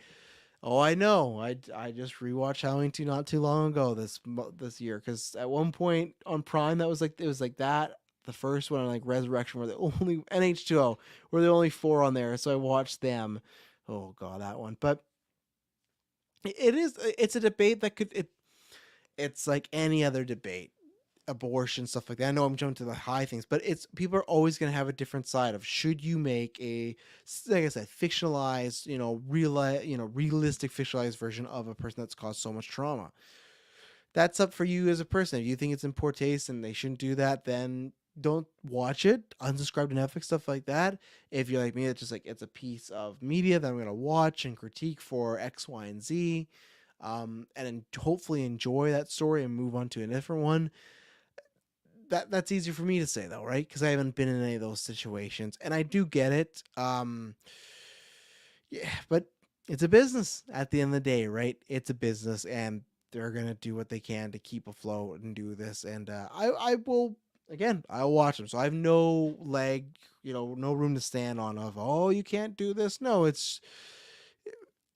Oh, I know. I just rewatched Halloween 2 not too long ago this year because at one point on Prime that was like, it was like that. The first one, like Resurrection, were the only NH2O were the only 4 on there, so I watched them. Oh god, that one. But it's a debate that it's like any other debate, abortion, stuff like that. I know I'm jumping to the high things, but it's people are always going to have a different side of should you make a, like I said, fictionalized, realistic fictionalized version of a person that's caused so much trauma. That's up for you as a person. If you think it's in poor taste and they shouldn't do that, then don't watch it. Unsubscribe to Netflix, stuff like that. If you're like me, it's just like it's a piece of media that I'm gonna watch and critique for X, Y, and Z, and then hopefully enjoy that story and move on to a different one. That's easier for me to say though, right? Because I haven't been in any of those situations, and I do get it. Yeah, but it's a business at the end of the day, right? It's a business, and they're gonna do what they can to keep afloat and do this. And I will again, I'll watch them. So I have no leg, no room to stand on of oh you can't do this. No, it's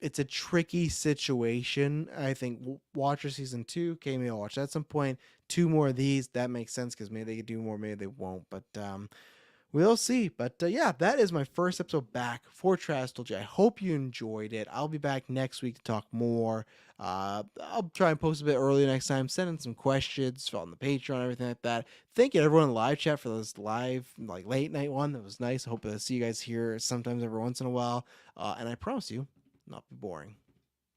a tricky situation. I think Watcher season 2, okay, maybe I'll watch that at some point. 2 more of these, that makes sense because maybe they could do more, maybe they won't. But we'll see. But yeah, that is my first episode back for Trash Told You. I hope you enjoyed it. I'll be back next week to talk more. I'll try and post a bit early next time. Send in some questions on the Patreon, everything like that. Thank you to everyone in the live chat for those live, like late night one. That was nice. I hope to see you guys here sometimes every once in a while. And I promise you, not be boring.